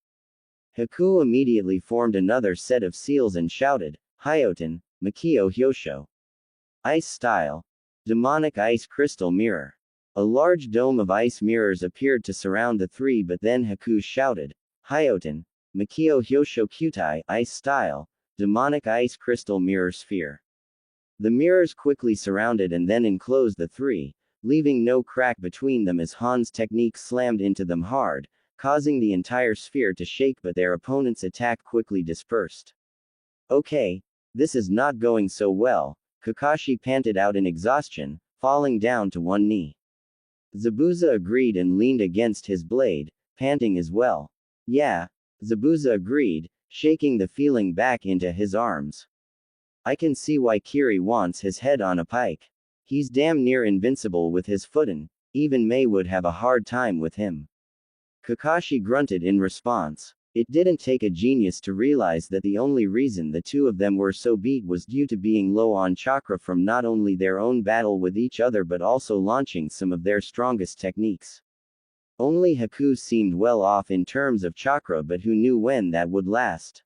Haku immediately formed another set of seals and shouted, "Hyoten, Makio Hyosho. Ice style. Demonic Ice Crystal Mirror." A large dome of ice mirrors appeared to surround the three, but then Haku shouted, "Hyoten, Makio Hyosho Kyutai, Ice style, Demonic Ice Crystal Mirror Sphere." The mirrors quickly surrounded and then enclosed the three, leaving no crack between them as Han's technique slammed into them hard, causing the entire sphere to shake, but their opponent's attack quickly dispersed. "Okay, this is not going so well," Kakashi panted out in exhaustion, falling down to one knee. Zabuza agreed and leaned against his blade, panting as well. "Yeah," Zabuza agreed, shaking the feeling back into his arms. "I can see why Kiri wants his head on a pike. He's damn near invincible with his Futen, even Mei would have a hard time with him." Kakashi grunted in response. It didn't take a genius to realize that the only reason the two of them were so beat was due to being low on chakra from not only their own battle with each other but also launching some of their strongest techniques. Only Haku seemed well off in terms of chakra, but who knew when that would last.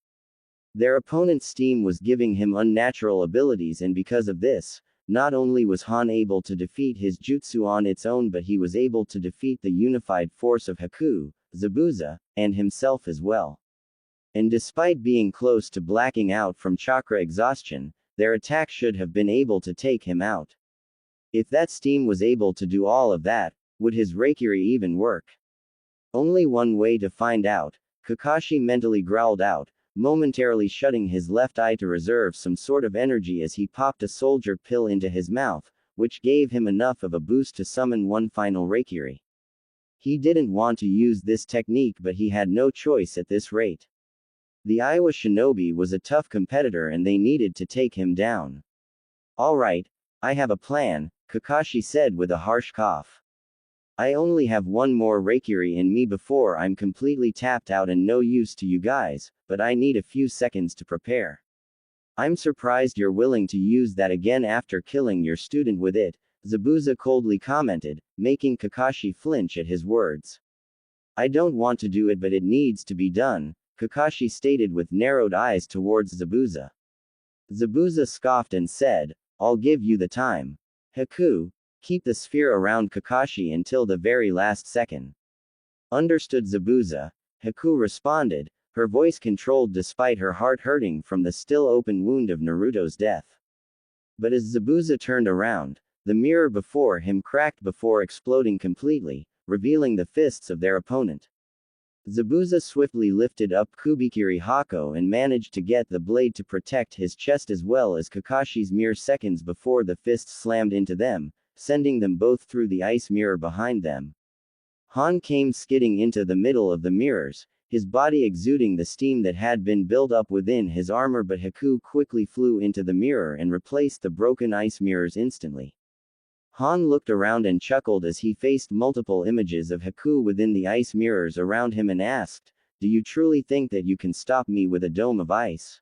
Their opponent's steam was giving him unnatural abilities, and because of this, not only was Han able to defeat his jutsu on its own, but he was able to defeat the unified force of Haku, Zabuza, and himself as well. And despite being close to blacking out from chakra exhaustion, their attack should have been able to take him out. If that steam was able to do all of that, would his Reikiri even work? Only one way to find out, Kakashi mentally growled out, momentarily shutting his left eye to reserve some sort of energy as he popped a soldier pill into his mouth, which gave him enough of a boost to summon one final Reikiri. He didn't want to use this technique, but he had no choice at this rate. The Iowa shinobi was a tough competitor and they needed to take him down. Alright, I have a plan, Kakashi said with a harsh cough. I only have one more Reikiri in me before I'm completely tapped out and no use to you guys, but I need a few seconds to prepare. I'm surprised you're willing to use that again after killing your student with it, Zabuza coldly commented, making Kakashi flinch at his words. I don't want to do it, but it needs to be done, Kakashi stated with narrowed eyes towards Zabuza. Zabuza scoffed and said, I'll give you the time. Haku, keep the sphere around Kakashi until the very last second. Understood, Zabuza, Haku responded, her voice controlled despite her heart hurting from the still open wound of Naruto's death. But as Zabuza turned around, the mirror before him cracked before exploding completely, revealing the fists of their opponent. Zabuza swiftly lifted up Kubikiri Hako and managed to get the blade to protect his chest as well as Kakashi's mere seconds before the fists slammed into them, sending them both through the ice mirror behind them. Han came skidding into the middle of the mirrors, his body exuding the steam that had been built up within his armor, but Haku quickly flew into the mirror and replaced the broken ice mirrors instantly. Han looked around and chuckled as he faced multiple images of Haku within the ice mirrors around him and asked, Do you truly think that you can stop me with a dome of ice?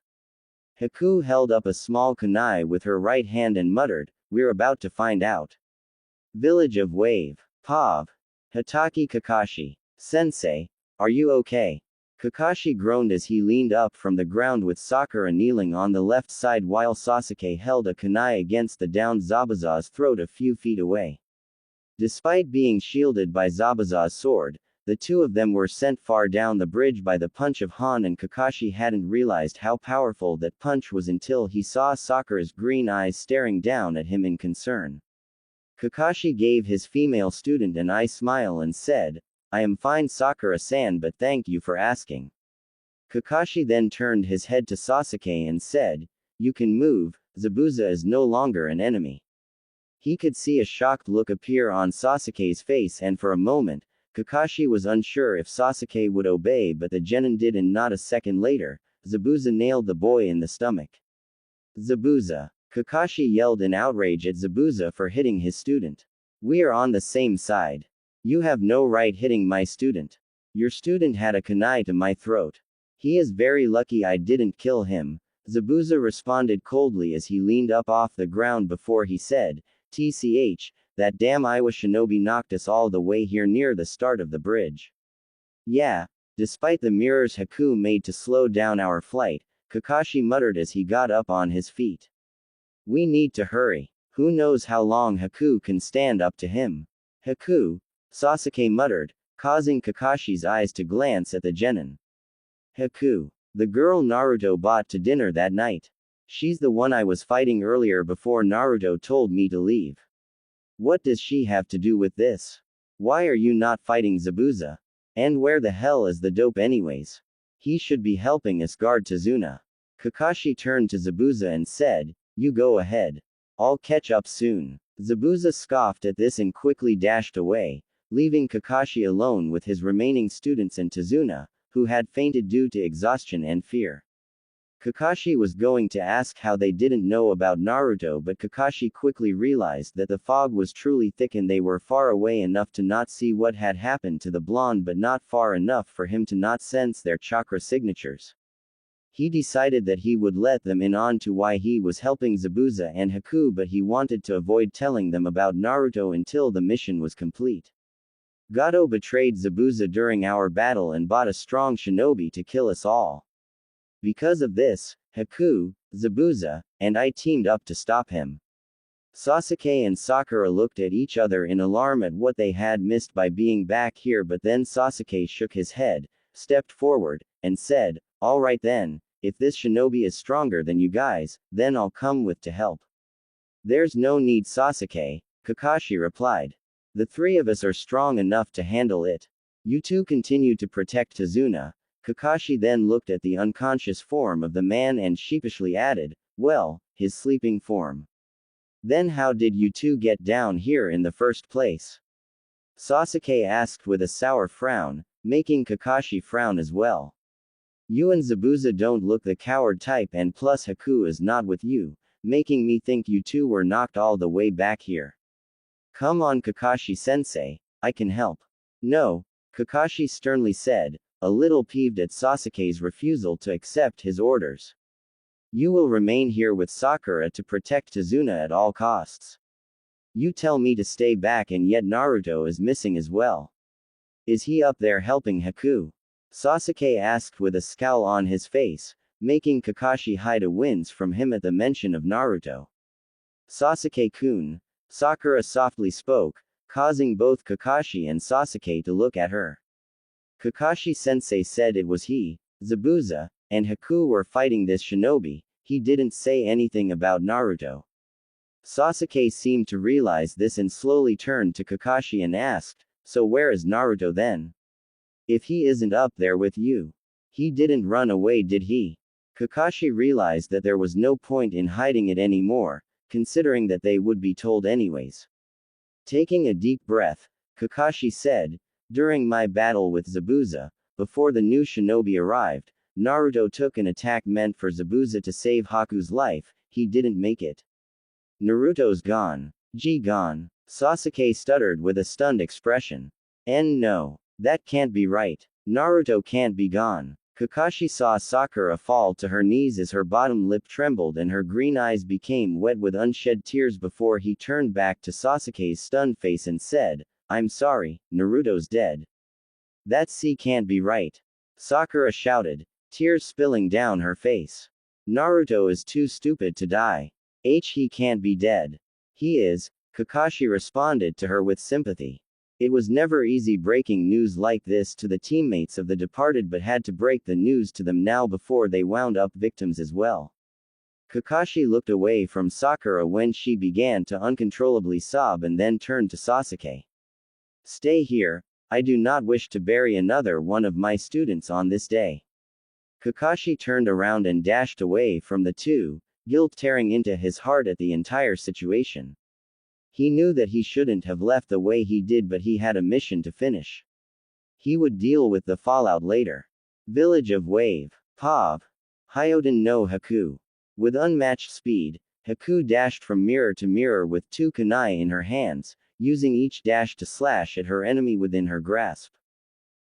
Haku held up a small kunai with her right hand and muttered, We're about to find out. Village of Wave. Pav. Hataki Kakashi. Sensei. Are you okay? Kakashi groaned as he leaned up from the ground with Sakura kneeling on the left side while Sasuke held a kunai against the downed Zabuza's throat a few feet away. Despite being shielded by Zabuza's sword, the two of them were sent far down the bridge by the punch of Han, and Kakashi hadn't realized how powerful that punch was until he saw Sakura's green eyes staring down at him in concern. Kakashi gave his female student an eye smile and said, I am fine, Sakura-san, but thank you for asking. Kakashi then turned his head to Sasuke and said, You can move, Zabuza is no longer an enemy. He could see a shocked look appear on Sasuke's face, and for a moment, Kakashi was unsure if Sasuke would obey, but the genin did, and not a second later, Zabuza nailed the boy in the stomach. Zabuza! Kakashi yelled in outrage at Zabuza for hitting his student. We are on the same side. You have no right hitting my student. Your student had a kunai to my throat. He is very lucky I didn't kill him, Zabuza responded coldly as he leaned up off the ground before he said, TCH, that damn Iowa shinobi knocked us all the way here near the start of the bridge. Yeah, despite the mirrors Haku made to slow down our flight, Kakashi muttered as he got up on his feet. We need to hurry. Who knows how long Haku can stand up to him? Haku? Sasuke muttered, causing Kakashi's eyes to glance at the genin. Haku. The girl Naruto bought to dinner that night. She's the one I was fighting earlier before Naruto told me to leave. What does she have to do with this? Why are you not fighting Zabuza? And where the hell is the dope anyways? He should be helping us guard Tazuna. Kakashi turned to Zabuza and said, You go ahead. I'll catch up soon. Zabuza scoffed at this and quickly dashed away, leaving Kakashi alone with his remaining students and Tazuna, who had fainted due to exhaustion and fear. Kakashi was going to ask how they didn't know about Naruto, but Kakashi quickly realized that the fog was truly thick and they were far away enough to not see what had happened to the blonde, but not far enough for him to not sense their chakra signatures. He decided that he would let them in on to why he was helping Zabuza and Haku, but he wanted to avoid telling them about Naruto until the mission was complete. Gato betrayed Zabuza during our battle and bought a strong shinobi to kill us all. Because of this, Haku, Zabuza, and I teamed up to stop him. Sasuke and Sakura looked at each other in alarm at what they had missed by being back here, but then Sasuke shook his head, stepped forward, and said, Alright then, if this shinobi is stronger than you guys, then I'll come with to help. There's no need, Sasuke, Kakashi replied. The three of us are strong enough to handle it. You two continue to protect Tazuna, Kakashi then looked at the unconscious form of the man and sheepishly added, well, his sleeping form. Then how did you two get down here in the first place? Sasuke asked with a sour frown, making Kakashi frown as well. You and Zabuza don't look the coward type, and plus Haku is not with you, making me think you two were knocked all the way back here. Come on Kakashi-sensei, I can help. No, Kakashi sternly said, a little peeved at Sasuke's refusal to accept his orders. You will remain here with Sakura to protect Tazuna at all costs. You tell me to stay back, and yet Naruto is missing as well. Is he up there helping Haku? Sasuke asked with a scowl on his face, making Kakashi hide a wince from him at the mention of Naruto. Sasuke-kun, Sakura softly spoke, causing both Kakashi and Sasuke to look at her. Kakashi-sensei said it was he, Zabuza, and Haku were fighting this shinobi. He didn't say anything about Naruto. Sasuke seemed to realize this and slowly turned to Kakashi and asked, so where is Naruto then? If he isn't up there with you, he didn't run away, did he? Kakashi realized that there was no point in hiding it anymore, considering that they would be told anyways. Taking a deep breath, Kakashi said, during my battle with Zabuza, before the new shinobi arrived, Naruto took an attack meant for Zabuza to save Haku's life. He didn't make it. Naruto's gone. Gone. Sasuke stuttered with a stunned expression. No. That can't be right. Naruto can't be gone. Kakashi saw Sakura fall to her knees as her bottom lip trembled and her green eyes became wet with unshed tears before he turned back to Sasuke's stunned face and said, I'm sorry, Naruto's dead. That can't be right. Sakura shouted, tears spilling down her face. Naruto is too stupid to die. He can't be dead. He is, Kakashi responded to her with sympathy. It was never easy breaking news like this to the teammates of the departed, but had to break the news to them now before they wound up victims as well. Kakashi looked away from Sakura when she began to uncontrollably sob and then turned to Sasuke. Stay here, I do not wish to bury another one of my students on this day. Kakashi turned around and dashed away from the two, guilt tearing into his heart at the entire situation. He knew that he shouldn't have left the way he did, but he had a mission to finish. He would deal with the fallout later. Village of Wave. Pav. Hyoden no Haku. With unmatched speed, Haku dashed from mirror to mirror with two kunai in her hands, using each dash to slash at her enemy within her grasp.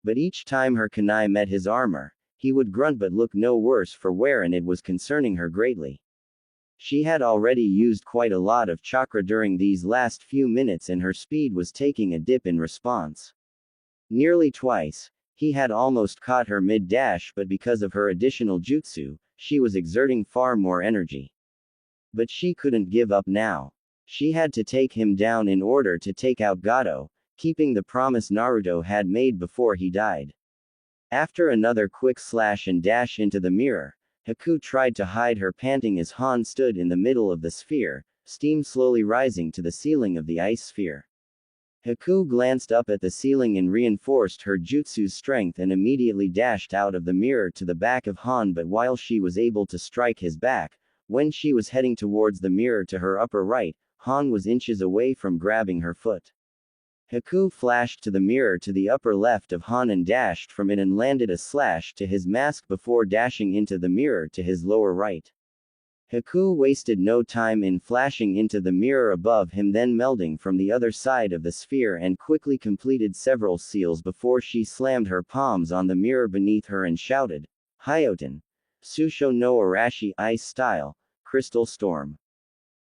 But each time her kunai met his armor, he would grunt but look no worse for wear, and it was concerning her greatly. She had already used quite a lot of chakra during these last few minutes and her speed was taking a dip in response. Nearly twice, he had almost caught her mid-dash, but because of her additional jutsu, she was exerting far more energy. But she couldn't give up now. She had to take him down in order to take out Gato, keeping the promise Naruto had made before he died. After another quick slash and dash into the mirror, Haku tried to hide her panting as Han stood in the middle of the sphere, steam slowly rising to the ceiling of the ice sphere. Haku glanced up at the ceiling and reinforced her jutsu's strength and immediately dashed out of the mirror to the back of Han, but while she was able to strike his back, when she was heading towards the mirror to her upper right, Han was inches away from grabbing her foot. Haku flashed to the mirror to the upper left of Han and dashed from it and landed a slash to his mask before dashing into the mirror to his lower right. Haku wasted no time in flashing into the mirror above him, then melding from the other side of the sphere and quickly completed several seals before she slammed her palms on the mirror beneath her and shouted, Hyoten. Susho no Arashi Ice Style, Crystal Storm.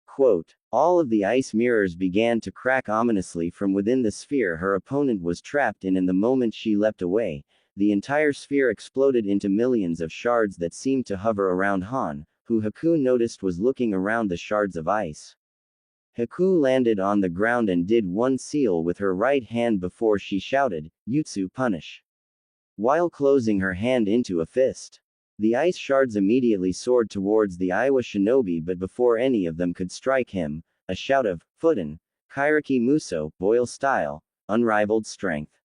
Quote, all of the ice mirrors began to crack ominously from within the sphere her opponent was trapped in, and the moment she leapt away, the entire sphere exploded into millions of shards that seemed to hover around Han, who Haku noticed was looking around the shards of ice. Haku landed on the ground and did one seal with her right hand before she shouted, Jutsu Punish. While closing her hand into a fist. The ice shards immediately soared towards the Iowa shinobi, but before any of them could strike him, a shout of, Futen, Kairaki Muso, Boyle style, unrivaled strength,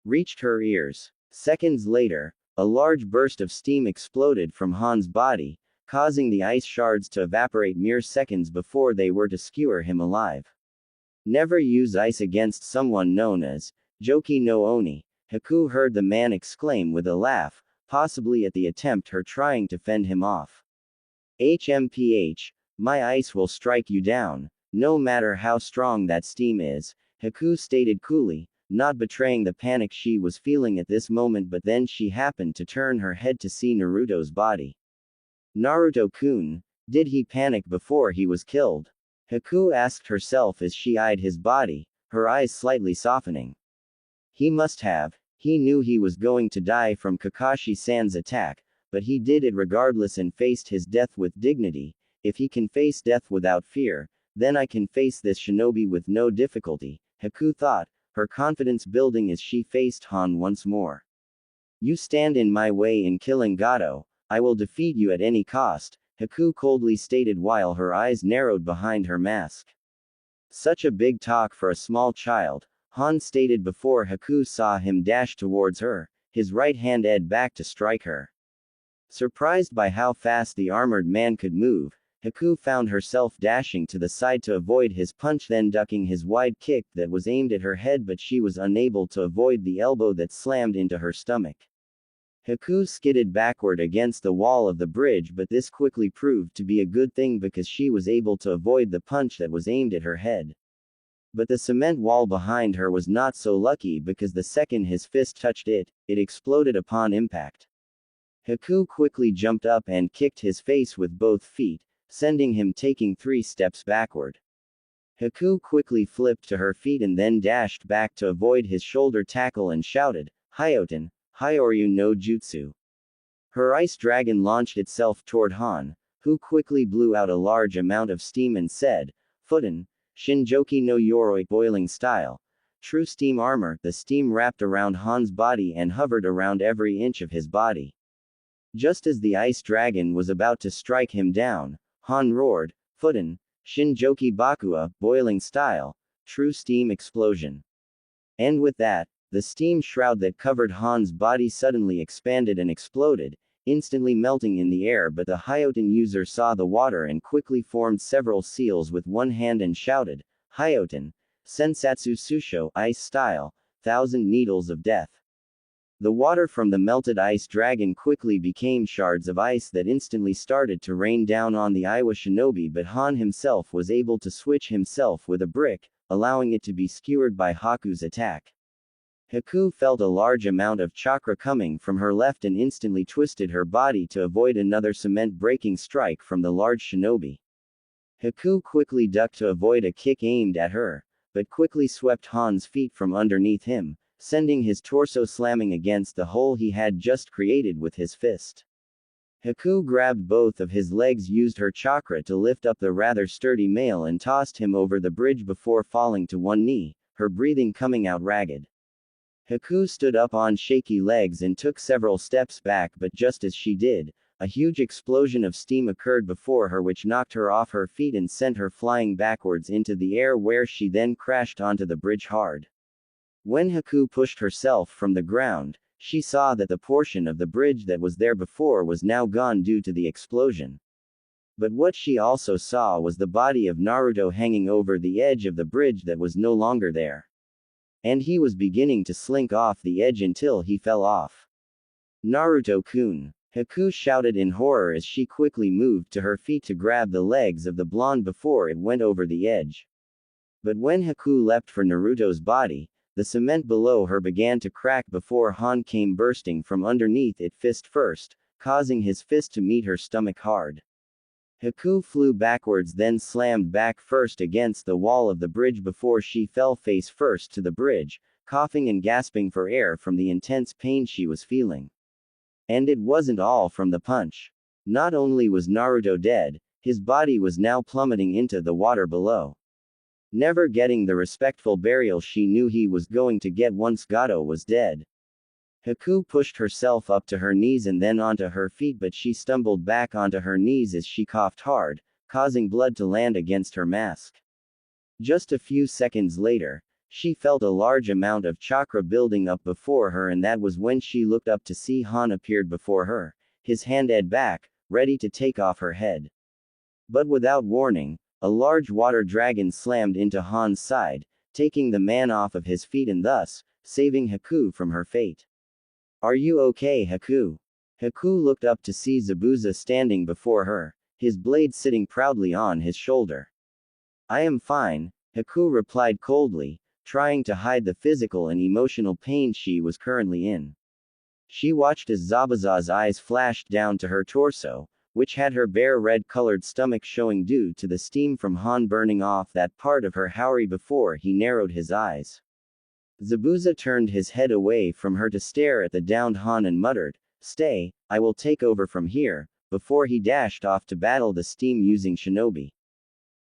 reached her ears. Seconds later, A large burst of steam exploded from Han's body, causing the ice shards to evaporate mere seconds before they were to skewer him alive. Never use ice against someone known as Joki no Oni, Haku heard the man exclaim with a laugh, possibly at the attempt her trying to fend him off. HMPH, my ice will strike you down, no matter how strong that steam is, Haku stated coolly, not betraying the panic she was feeling at this moment, but then she happened to turn her head to see Naruto's body. Naruto-kun, did he panic before he was killed? Haku asked herself as she eyed his body, her eyes slightly softening. He must have. He knew he was going to die from Kakashi-san's attack, but he did it regardless and faced his death with dignity. If he can face death without fear, then I can face this shinobi with no difficulty, Haku thought, her confidence building as she faced Han once more. You stand in my way in killing Gato, I will defeat you at any cost, Haku coldly stated while her eyes narrowed behind her mask. Such a big talk for a small child, Han stated before Haku saw him dash towards her, his right hand back to strike her. Surprised by how fast the armored man could move, Haku found herself dashing to the side to avoid his punch, then ducking his wide kick that was aimed at her head, but she was unable to avoid the elbow that slammed into her stomach. Haku skidded backward against the wall of the bridge, but this quickly proved to be a good thing because she was able to avoid the punch that was aimed at her head. But the cement wall behind her was not so lucky because the second his fist touched it, it exploded upon impact. Haku quickly jumped up and kicked his face with both feet, sending him taking 3 steps backward. Haku quickly flipped to her feet and then dashed back to avoid his shoulder tackle and shouted, Hyoten, Hyoryu no Jutsu. Her ice dragon launched itself toward Han, who quickly blew out a large amount of steam and said, Futen, Shinjoki no Yoroi boiling style. True steam armor, the steam wrapped around Han's body and hovered around every inch of his body. Just as the ice dragon was about to strike him down, Han roared, Futen, Shinjoki Bakua, boiling style, true steam explosion. And with that, the steam shroud that covered Han's body suddenly expanded and exploded, instantly melting in the air, but the Hyoten user saw the water and quickly formed several seals with one hand and shouted, Hyoten, Sensatsu Susho, ice style, 1,000 needles of death. The water from the melted ice dragon quickly became shards of ice that instantly started to rain down on the Iwa shinobi, but Han himself was able to switch himself with a brick, allowing it to be skewered by Haku's attack. Haku felt a large amount of chakra coming from her left and instantly twisted her body to avoid another cement-breaking strike from the large shinobi. Haku quickly ducked to avoid a kick aimed at her, but quickly swept Han's feet from underneath him, sending his torso slamming against the hole he had just created with his fist. Haku grabbed both of his legs, used her chakra to lift up the rather sturdy male and tossed him over the bridge before falling to one knee, her breathing coming out ragged. Haku stood up on shaky legs and took several steps back, but just as she did, a huge explosion of steam occurred before her which knocked her off her feet and sent her flying backwards into the air, where she then crashed onto the bridge hard. When Haku pushed herself from the ground, she saw that the portion of the bridge that was there before was now gone due to the explosion. But what she also saw was the body of Naruto hanging over the edge of the bridge that was no longer there. And he was beginning to slink off the edge until he fell off. Naruto-kun, Haku shouted in horror as she quickly moved to her feet to grab the legs of the blonde before it went over the edge. But when Haku leapt for Naruto's body, the cement below her began to crack before Han came bursting from underneath it fist first, causing his fist to meet her stomach hard. Haku flew backwards, then slammed back first against the wall of the bridge before she fell face first to the bridge, coughing and gasping for air from the intense pain she was feeling. And it wasn't all from the punch. Not only was Naruto dead, his body was now plummeting into the water below. Never getting the respectful burial she knew he was going to get once Gato was dead. Haku pushed herself up to her knees and then onto her feet, but she stumbled back onto her knees as she coughed hard, causing blood to land against her mask. Just a few seconds later, She felt a large amount of chakra building up before her, and that was when she looked up to see Han appeared before her, his hand at back, ready to take off her head. But without warning, a large water dragon slammed into Han's side, taking the man off of his feet and thus, saving Haku from her fate. Are you okay, Haku? Haku looked up to see Zabuza standing before her, his blade sitting proudly on his shoulder. I am fine, Haku replied coldly, trying to hide the physical and emotional pain she was currently in. She watched as Zabuza's eyes flashed down to her torso, which had her bare red-colored stomach showing due to the steam from Han burning off that part of her houri before he narrowed his eyes. Zabuza turned his head away from her to stare at the downed Han and muttered, "Stay, I will take over from here," before he dashed off to battle the steam-using shinobi.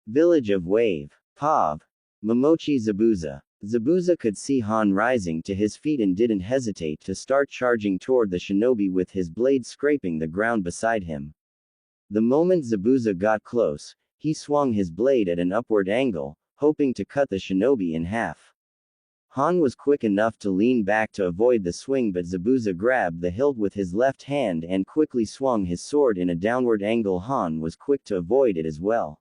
Village of Wave. Pav. Momochi Zabuza. Zabuza could see Han rising to his feet and didn't hesitate to start charging toward the shinobi with his blade scraping the ground beside him. The moment Zabuza got close, he swung his blade at an upward angle, hoping to cut the shinobi in half. Han was quick enough to lean back to avoid the swing, but Zabuza grabbed the hilt with his left hand and quickly swung his sword in a downward angle. Han was quick to avoid it as well.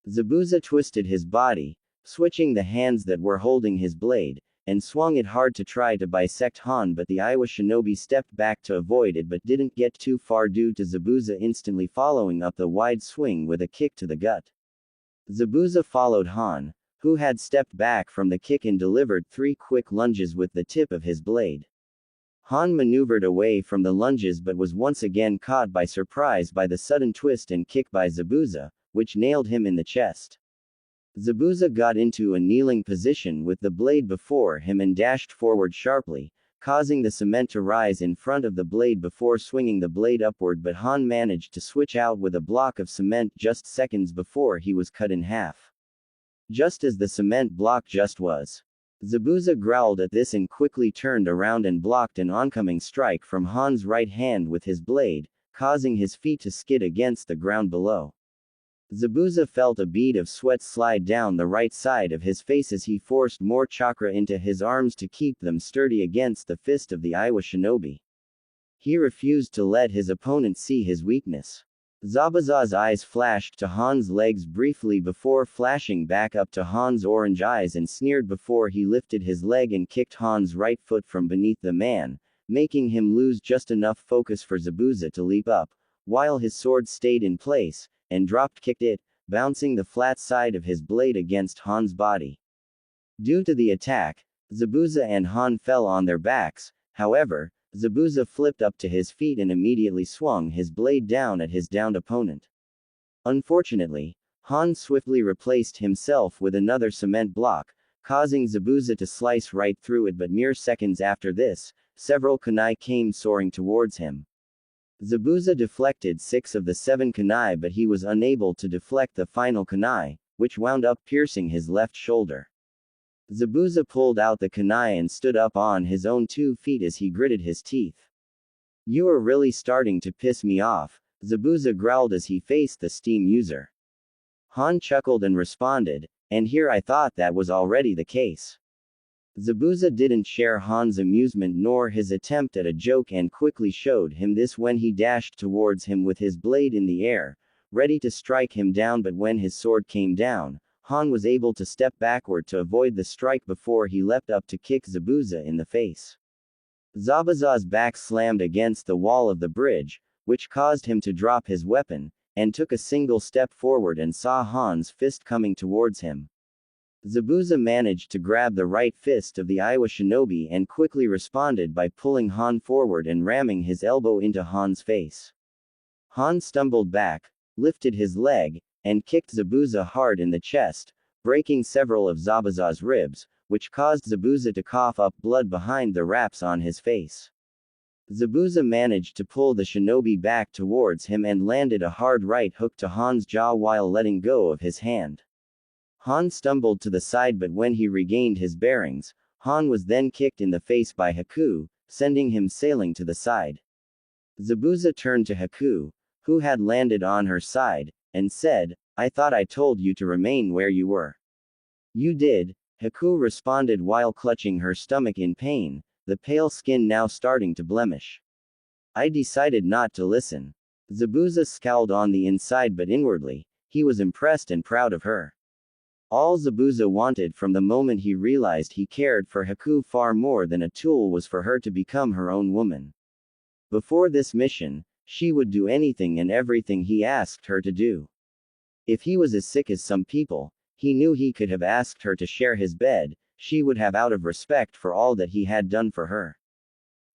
Zabuza twisted his body, switching the hands that were holding his blade, and swung it hard to try to bisect Han, but the Iowa shinobi stepped back to avoid it but didn't get too far due to Zabuza instantly following up the wide swing with a kick to the gut. Zabuza followed Han, who had stepped back from the kick and delivered 3 quick lunges with the tip of his blade. Han maneuvered away from the lunges but was once again caught by surprise by the sudden twist and kick by Zabuza, which nailed him in the chest. Zabuza got into a kneeling position with the blade before him and dashed forward sharply, causing the cement to rise in front of the blade before swinging the blade upward, but Han managed to switch out with a block of cement just seconds before he was cut in half. Just as the cement block just was. Zabuza growled at this and quickly turned around and blocked an oncoming strike from Han's right hand with his blade, causing his feet to skid against the ground below. Zabuza felt a bead of sweat slide down the right side of his face as he forced more chakra into his arms to keep them sturdy against the fist of the Iowa shinobi. He refused to let his opponent see his weakness. Zabuza's eyes flashed to Han's legs briefly before flashing back up to Han's orange eyes and sneered before he lifted his leg and kicked Han's right foot from beneath the man, making him lose just enough focus for Zabuza to leap up, while his sword stayed in place, and drop-kicked it, bouncing the flat side of his blade against Han's body. Due to the attack, Zabuza and Han fell on their backs. However, Zabuza flipped up to his feet and immediately swung his blade down at his downed opponent. Unfortunately, Han swiftly replaced himself with another cement block, causing Zabuza to slice right through it, but mere seconds after this, several kunai came soaring towards him. Zabuza deflected 6 of the 7 kunai, but he was unable to deflect the final kunai, which wound up piercing his left shoulder. Zabuza pulled out the kunai and stood up on his own 2 feet as he gritted his teeth. "You are really starting to piss me off," Zabuza growled as he faced the steam user. Han chuckled and responded, "And here I thought that was already the case." Zabuza didn't share Han's amusement nor his attempt at a joke and quickly showed him this when he dashed towards him with his blade in the air, ready to strike him down, but when his sword came down, Han was able to step backward to avoid the strike before he leapt up to kick Zabuza in the face. Zabuza's back slammed against the wall of the bridge, which caused him to drop his weapon, and took a single step forward and saw Han's fist coming towards him. Zabuza managed to grab the right fist of the Iowa shinobi and quickly responded by pulling Han forward and ramming his elbow into Han's face. Han stumbled back, lifted his leg, and kicked Zabuza hard in the chest, breaking several of Zabuza's ribs, which caused Zabuza to cough up blood behind the wraps on his face. Zabuza managed to pull the shinobi back towards him and landed a hard right hook to Han's jaw while letting go of his hand. Han stumbled to the side, but when he regained his bearings, Han was then kicked in the face by Haku, sending him sailing to the side. Zabuza turned to Haku, who had landed on her side, and said, "I thought I told you to remain where you were." "You did," Haku responded while clutching her stomach in pain, the pale skin now starting to blemish. I decided not to listen. Zabuza scowled on the inside, but inwardly, he was impressed and proud of her. All Zabuza wanted from the moment he realized he cared for Haku far more than a tool was for her to become her own woman. Before this mission, she would do anything and everything he asked her to do. If he was as sick as some people, he knew he could have asked her to share his bed, she would have out of respect for all that he had done for her.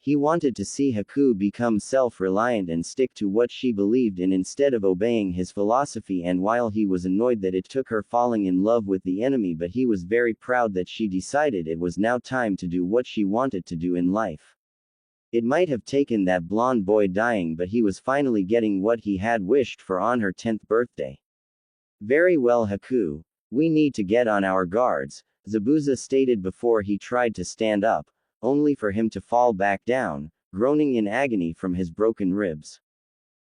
He wanted to see Haku become self-reliant and stick to what she believed in instead of obeying his philosophy, and while he was annoyed that it took her falling in love with the enemy, but he was very proud that she decided it was now time to do what she wanted to do in life. It might have taken that blonde boy dying, but he was finally getting what he had wished for on her 10th birthday. Very well, Haku, we need to get on our guards, Zabuza stated before he tried to stand up, only for him to fall back down, groaning in agony from his broken ribs.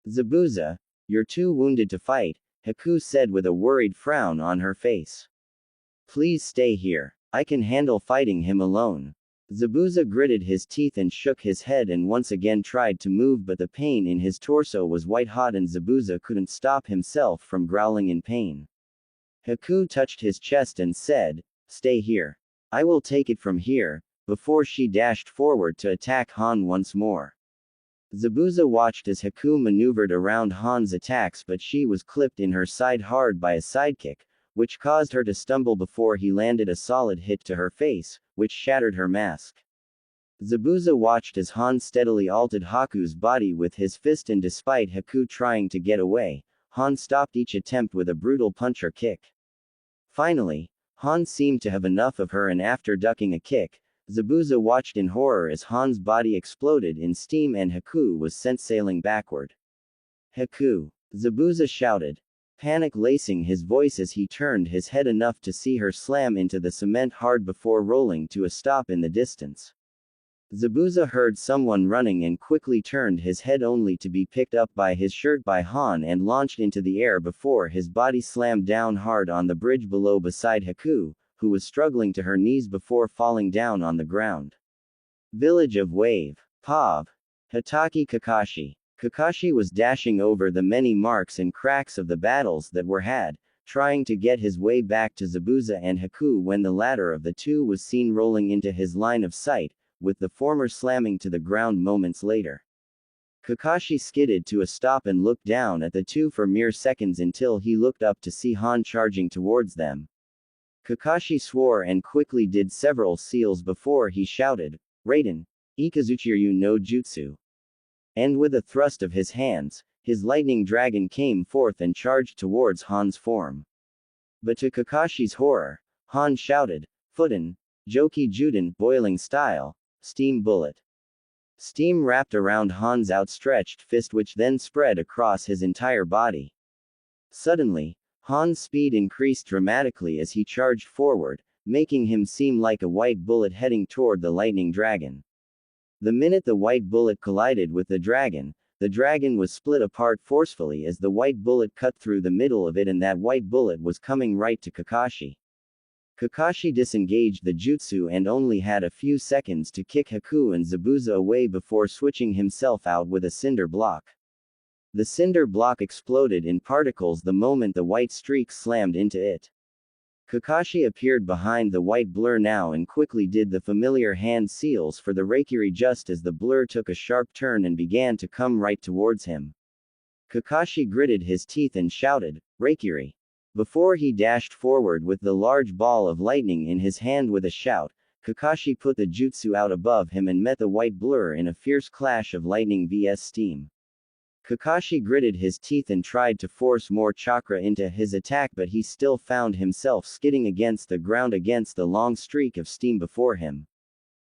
Zabuza, you're too wounded to fight, Haku said with a worried frown on her face. Please stay here. I can handle fighting him alone. Zabuza gritted his teeth and shook his head and once again tried to move, but the pain in his torso was white hot and Zabuza couldn't stop himself from growling in pain. Haku touched his chest and said, "Stay here. I will take it from here," before she dashed forward to attack Han once more. Zabuza watched as Haku maneuvered around Han's attacks, but she was clipped in her side hard by a sidekick, which caused her to stumble before he landed a solid hit to her face, which shattered her mask. Zabuza watched as Han steadily altered Haku's body with his fist, and despite Haku trying to get away, Han stopped each attempt with a brutal punch or kick. Finally, Han seemed to have enough of her, and after ducking a kick, Zabuza watched in horror as Han's body exploded in steam and Haku was sent sailing backward. Haku! Zabuza shouted, panic lacing his voice as he turned his head enough to see her slam into the cement hard before rolling to a stop in the distance. Zabuza heard someone running and quickly turned his head only to be picked up by his shirt by Han and launched into the air before his body slammed down hard on the bridge below beside Haku, who was struggling to her knees before falling down on the ground. Village of Wave. Pav. Hataki Kakashi. Kakashi was dashing over the many marks and cracks of the battles that were had, trying to get his way back to Zabuza and Haku when the latter of the two was seen rolling into his line of sight, with the former slamming to the ground moments later. Kakashi skidded to a stop and looked down at the two for mere seconds until he looked up to see Han charging towards them. Kakashi swore and quickly did several seals before he shouted, "Raiden, Ikazuchiryu no Jutsu." And with a thrust of his hands, his lightning dragon came forth and charged towards Han's form. But to Kakashi's horror, Han shouted, "Futen, Joki Juden, boiling style, steam bullet." Steam wrapped around Han's outstretched fist, which then spread across his entire body. Suddenly, Han's speed increased dramatically as he charged forward, making him seem like a white bullet heading toward the lightning dragon. The minute the white bullet collided with the dragon was split apart forcefully as the white bullet cut through the middle of it, and that white bullet was coming right to Kakashi. Kakashi disengaged the jutsu and only had a few seconds to kick Haku and Zabuza away before switching himself out with a cinder block. The cinder block exploded in particles the moment the white streak slammed into it. Kakashi appeared behind the white blur now and quickly did the familiar hand seals for the Reikiri just as the blur took a sharp turn and began to come right towards him. Kakashi gritted his teeth and shouted, "Reikiri!" Before he dashed forward with the large ball of lightning in his hand with a shout, Kakashi put the jutsu out above him and met the white blur in a fierce clash of lightning vs steam. Kakashi gritted his teeth and tried to force more chakra into his attack, but he still found himself skidding against the ground against the long streak of steam before him.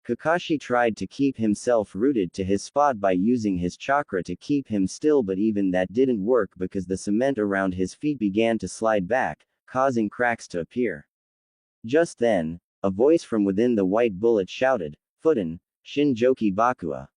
Kakashi tried to keep himself rooted to his spot by using his chakra to keep him still, but even that didn't work because the cement around his feet began to slide back, causing cracks to appear. Just then, a voice from within the white bullet shouted, "Futen, Shinjoki Bakua."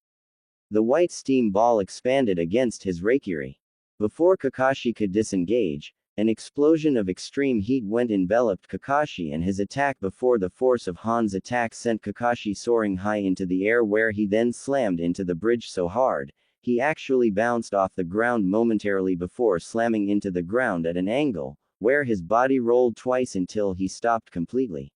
The white steam ball expanded against his Reikiri. Before Kakashi could disengage, An explosion of extreme heat enveloped Kakashi, and his attack before the force of Han's attack sent Kakashi soaring high into the air, where he then slammed into the bridge so hard, he actually bounced off the ground momentarily before slamming into the ground at an angle, where his body rolled twice until he stopped completely.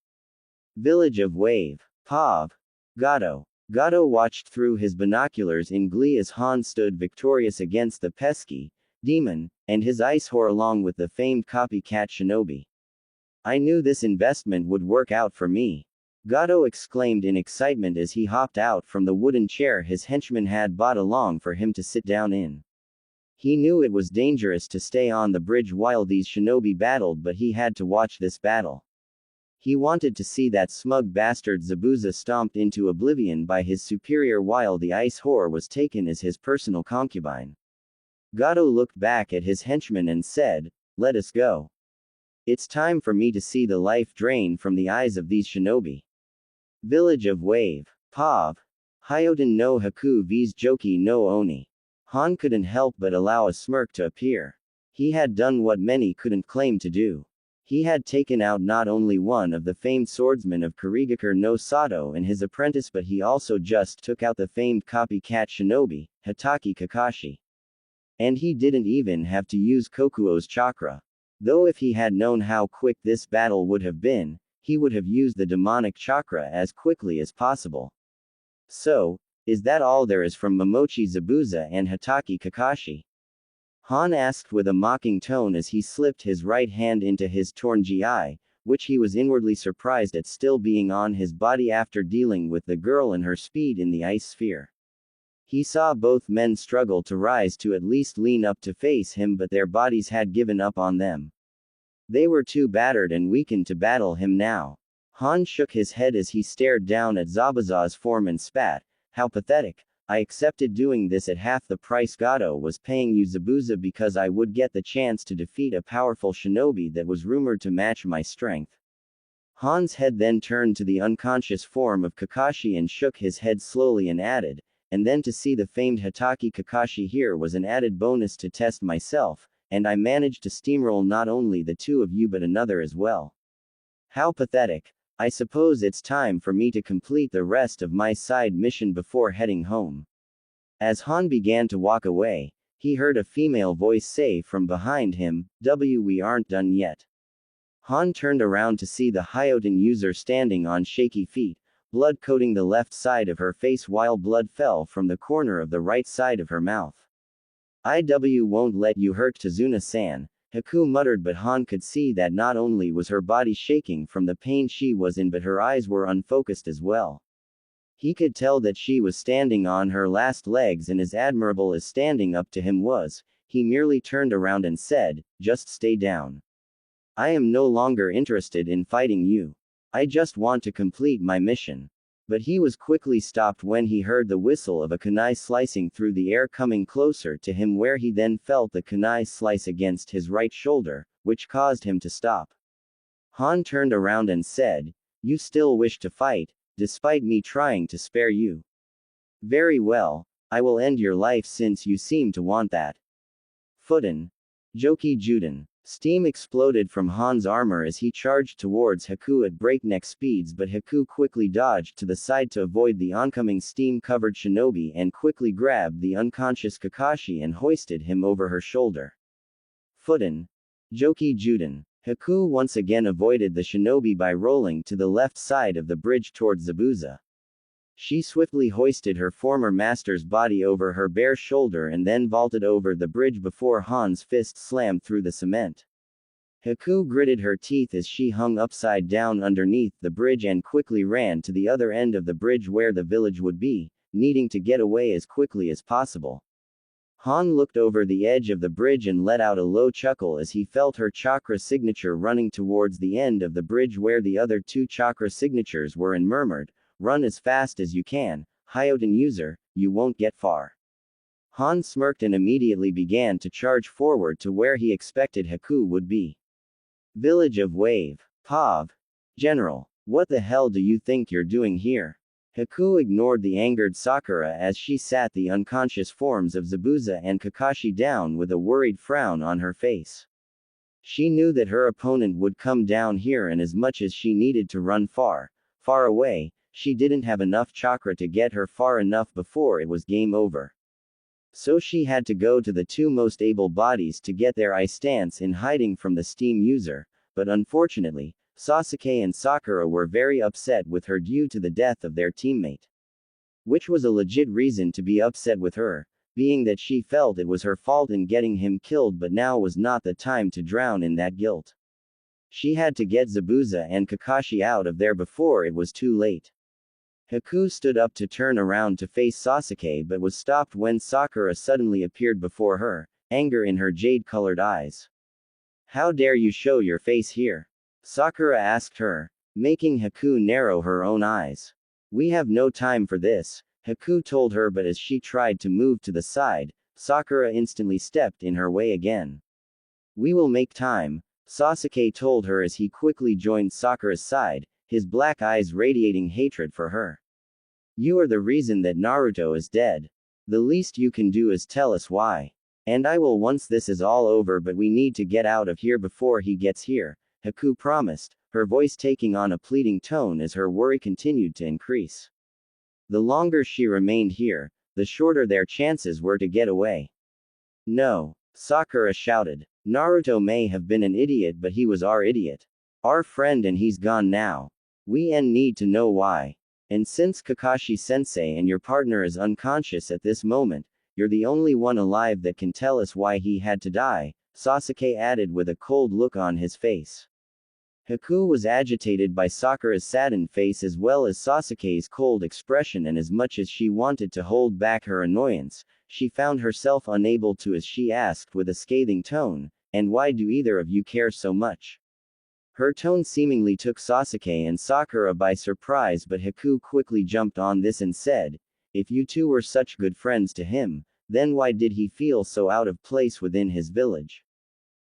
Village of Wave. Pav. Gato. Gato watched through his binoculars in glee as Han stood victorious against the pesky demon and his ice whore along with the famed copycat shinobi. I knew this investment would work out for me. Gato exclaimed in excitement as he hopped out from the wooden chair his henchman had brought along for him to sit down in. He knew it was dangerous to stay on the bridge while these shinobi battled, but he had to watch this battle. He wanted to see that smug bastard Zabuza stomped into oblivion by his superior while the ice whore was taken as his personal concubine. Gato looked back at his henchman and said, "Let us go. It's time for me to see the life drain from the eyes of these shinobi." Village of Wave. Pav. Hyoten no Haku vs Joki no Oni. Han couldn't help but allow a smirk to appear. He had done what many couldn't claim to do. He had taken out not only one of the famed swordsmen of Kurigakure no Sato and his apprentice, but he also just took out the famed copycat shinobi, Hitaki Kakashi. And he didn't even have to use Kokuo's chakra. Though if he had known how quick this battle would have been, he would have used the demonic chakra as quickly as possible. So, is that all there is from Momochi Zabuza and Hitaki Kakashi? Han asked with a mocking tone as he slipped his right hand into his torn gi, which he was inwardly surprised at still being on his body after dealing with the girl and her speed in the ice sphere. He saw both men struggle to rise to at least lean up to face him, but their bodies had given up on them. They were too battered and weakened to battle him now. Han shook his head as he stared down at Zabuza's form and spat, "How pathetic. I accepted doing this at half the price Gato was paying you, Zabuza, because I would get the chance to defeat a powerful shinobi that was rumored to match my strength." Han's head then turned to the unconscious form of Kakashi and shook his head slowly and added, "And then to see the famed Hitaki Kakashi here was an added bonus to test myself, and I managed to steamroll not only the two of you but another as well. How pathetic. I suppose it's time for me to complete the rest of my side mission before heading home." As Han began to walk away, he heard a female voice say from behind him, "We aren't done yet." Han turned around to see the Hyoten user standing on shaky feet, blood coating the left side of her face while blood fell from the corner of the right side of her mouth. "I won't let you hurt Tazuna-san," Haku muttered, but Han could see that not only was her body shaking from the pain she was in, but her eyes were unfocused as well. He could tell that she was standing on her last legs, and as admirable as standing up to him was, he merely turned around and said, "Just stay down. I am no longer interested in fighting you. I just want to complete my mission." But he was quickly stopped when he heard the whistle of a kunai slicing through the air coming closer to him, where he then felt the kunai slice against his right shoulder, which caused him to stop. Han turned around and said, "You still wish to fight, despite me trying to spare you? Very well, I will end your life since you seem to want that." Futen. Joki Juden. Steam exploded from Han's armor as he charged towards Haku at breakneck speeds, but Haku quickly dodged to the side to avoid the oncoming steam-covered shinobi and quickly grabbed the unconscious Kakashi and hoisted him over her shoulder. Futen. Joki Juden. Haku once again avoided the shinobi by rolling to the left side of the bridge towards Zabuza. She swiftly hoisted her former master's body over her bare shoulder and then vaulted over the bridge before Han's fist slammed through the cement. Haku gritted her teeth as she hung upside down underneath the bridge and quickly ran to the other end of the bridge where the village would be, needing to get away as quickly as possible. Han looked over the edge of the bridge and let out a low chuckle as he felt her chakra signature running towards the end of the bridge where the other two chakra signatures were, and murmured, "Run as fast as you can, Hyoten user, you won't get far." Han smirked and immediately began to charge forward to where he expected Haku would be. Village of Wave. Pav. General, what the hell do you think you're doing here? Haku ignored the angered Sakura as she sat the unconscious forms of Zabuza and Kakashi down with a worried frown on her face. She knew that her opponent would come down here, and as much as she needed to run far, far away, she didn't have enough chakra to get her far enough before it was game over. So she had to go to the two most able bodies to get their ice stance in hiding from the steam user, but unfortunately, Sasuke and Sakura were very upset with her due to the death of their teammate. Which was a legit reason to be upset with her, being that she felt it was her fault in getting him killed, but now was not the time to drown in that guilt. She had to get Zabuza and Kakashi out of there before it was too late. Haku stood up to turn around to face Sasuke but was stopped when Sakura suddenly appeared before her, anger in her jade-colored eyes. "How dare you show your face here?" Sakura asked her, making Haku narrow her own eyes. "We have no time for this," Haku told her, but as she tried to move to the side, Sakura instantly stepped in her way again. "We will make time," Sasuke told her as he quickly joined Sakura's side, his black eyes radiating hatred for her. "You are the reason that Naruto is dead. The least you can do is tell us why. And I will once this is all over, but we need to get out of here before he gets here," Haku promised, her voice taking on a pleading tone as her worry continued to increase. The longer she remained here, the shorter their chances were to get away. "No," Sakura shouted. "Naruto may have been an idiot, but he was our idiot. Our friend, and he's gone now. We need to know why. And since Kakashi-sensei and your partner is unconscious at this moment, you're the only one alive that can tell us why he had to die," Sasuke added with a cold look on his face. Haku was agitated by Sakura's saddened face as well as Sasuke's cold expression, and as much as she wanted to hold back her annoyance, she found herself unable to as she asked with a scathing tone, "And why do either of you care so much?" Her tone seemingly took Sasuke and Sakura by surprise, but Haku quickly jumped on this and said, "If you two were such good friends to him, then why did he feel so out of place within his village?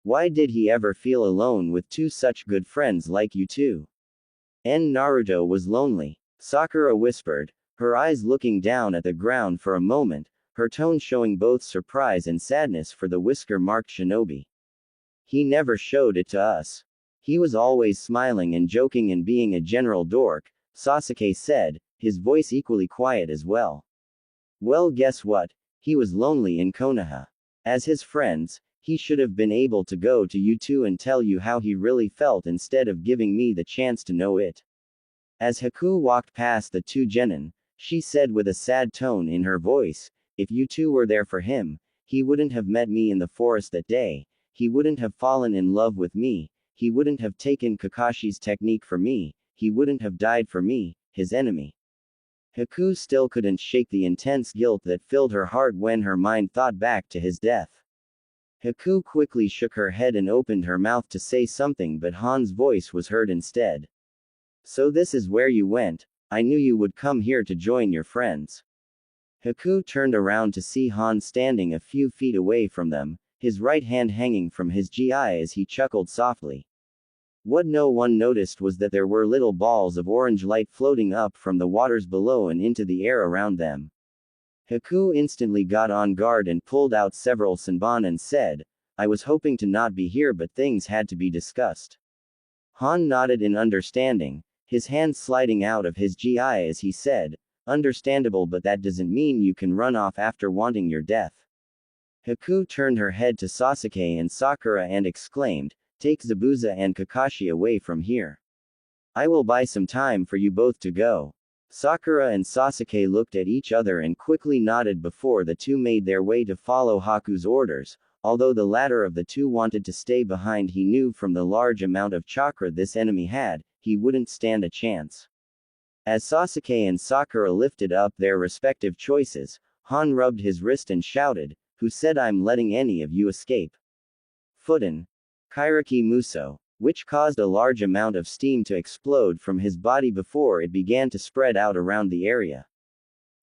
Why did he ever feel alone with two such good friends like you two?" Naruto was lonely, Sakura whispered, her eyes looking down at the ground for a moment, her tone showing both surprise and sadness for the whisker-marked shinobi. "He never showed it to us. He was always smiling and joking and being a general dork," Sasuke said, his voice equally quiet as well. "Well, guess what? He was lonely in Konoha. As his friends, he should have been able to go to you two and tell you how he really felt instead of giving me the chance to know it." As Haku walked past the two genin, she said with a sad tone in her voice, "If you two were there for him, he wouldn't have met me in the forest that day, he wouldn't have fallen in love with me, he wouldn't have taken Kakashi's technique for me, he wouldn't have died for me, his enemy." Haku still couldn't shake the intense guilt that filled her heart when her mind thought back to his death. Haku quickly shook her head and opened her mouth to say something, but Han's voice was heard instead. "So this is where you went? I knew you would come here to join your friends." Haku turned around to see Han standing a few feet away from them, his right hand hanging from his gi as he chuckled softly. What no one noticed was that there were little balls of orange light floating up from the waters below and into the air around them. Haku instantly got on guard and pulled out several senbon and said, "I was hoping to not be here, but things had to be discussed." Han nodded in understanding, his hand sliding out of his gi as he said, "Understandable, but that doesn't mean you can run off after wanting your death." Haku turned her head to Sasuke and Sakura and exclaimed, "Take Zabuza and Kakashi away from here. I will buy some time for you both to go." Sakura and Sasuke looked at each other and quickly nodded before the two made their way to follow Haku's orders. Although the latter of the two wanted to stay behind, he knew from the large amount of chakra this enemy had, he wouldn't stand a chance. As Sasuke and Sakura lifted up their respective choices, Han rubbed his wrist and shouted, "Who said I'm letting any of you escape?" Futen. Kairaki Muso. Which caused a large amount of steam to explode from his body before it began to spread out around the area.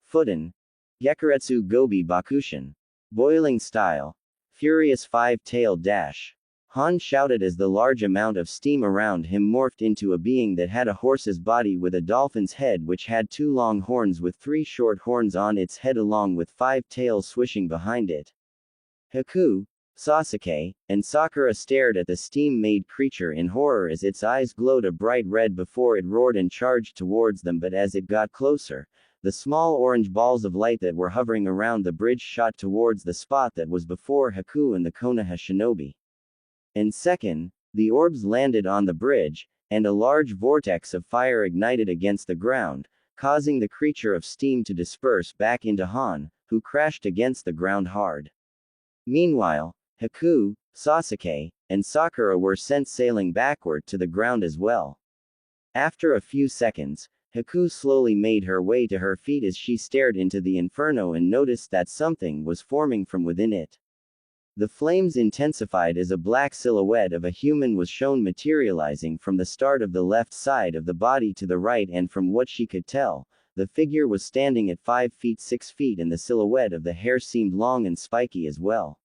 Futen. Gekuretsu Gobi Bakushin. Boiling style. Furious five-tailed dash. Han shouted as the large amount of steam around him morphed into a being that had a horse's body with a dolphin's head, which had two long horns with three short horns on its head along with five tails swishing behind it. Haku, Sasuke, and Sakura stared at the steam-made creature in horror as its eyes glowed a bright red before it roared and charged towards them, but as it got closer, the small orange balls of light that were hovering around the bridge shot towards the spot that was before Haku and the Konoha shinobi. In second, the orbs landed on the bridge, and a large vortex of fire ignited against the ground, causing the creature of steam to disperse back into Han, who crashed against the ground hard. Meanwhile, Haku, Sasuke, and Sakura were sent sailing backward to the ground as well. After a few seconds, Haku slowly made her way to her feet as she stared into the inferno and noticed that something was forming from within it. The flames intensified as a black silhouette of a human was shown materializing from the start of the left side of the body to the right, and from what she could tell, the figure was standing at 5 feet 6 feet and the silhouette of the hair seemed long and spiky as well.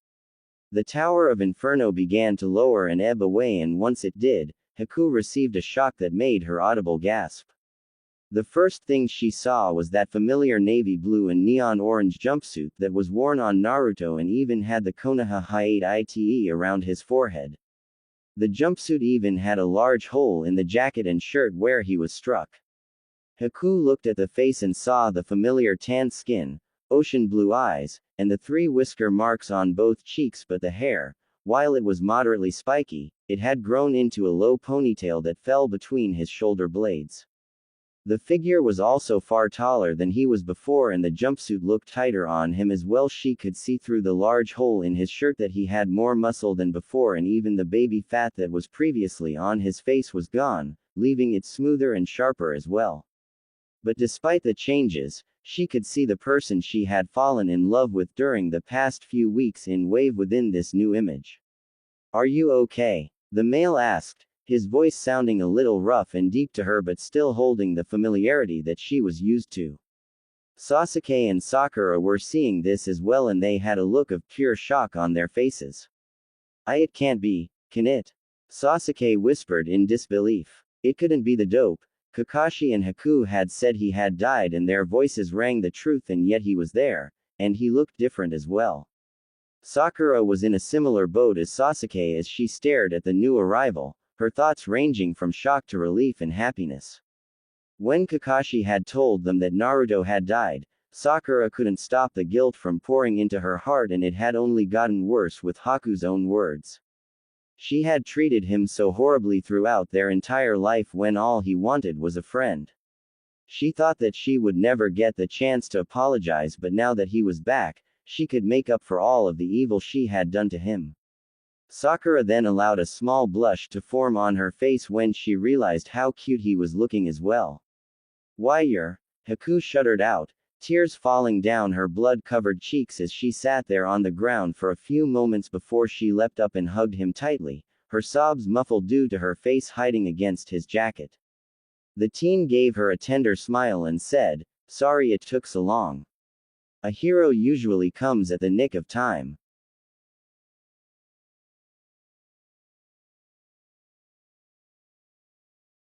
The Tower of Inferno began to lower and ebb away, and once it did, Haku received a shock that made her audible gasp. The first thing she saw was that familiar navy blue and neon orange jumpsuit that was worn on Naruto and even had the Konoha Hinata around his forehead. The jumpsuit even had a large hole in the jacket and shirt where he was struck. Haku looked at the face and saw the familiar tan skin, ocean blue eyes, and the 3 whisker marks on both cheeks, but the hair, while it was moderately spiky, it had grown into a low ponytail that fell between his shoulder blades. The figure was also far taller than he was before, and the jumpsuit looked tighter on him as well. She could see through the large hole in his shirt that he had more muscle than before, and even the baby fat that was previously on his face was gone, leaving it smoother and sharper as well. But despite the changes, she could see the person she had fallen in love with during the past few weeks in wave within this new image. "Are you okay?" the male asked, his voice sounding a little rough and deep to her but still holding the familiarity that she was used to. Sasuke and Sakura were seeing this as well, and they had a look of pure shock on their faces. It can't be, can it?" Sasuke whispered in disbelief. It couldn't be the dope. Kakashi and Haku had said he had died, and their voices rang the truth, and yet he was there, and he looked different as well. Sakura was in a similar boat as Sasuke as she stared at the new arrival, her thoughts ranging from shock to relief and happiness. When Kakashi had told them that Naruto had died, Sakura couldn't stop the guilt from pouring into her heart, and it had only gotten worse with Haku's own words. She had treated him so horribly throughout their entire life when all he wanted was a friend. She thought that she would never get the chance to apologize, but now that he was back, she could make up for all of the evil she had done to him. Sakura then allowed a small blush to form on her face when she realized how cute he was looking as well. "Why, you're..." Haku shuddered out, tears falling down her blood-covered cheeks as she sat there on the ground for a few moments before she leapt up and hugged him tightly, her sobs muffled due to her face hiding against his jacket. The teen gave her a tender smile and said, "Sorry it took so long. A hero usually comes at the nick of time."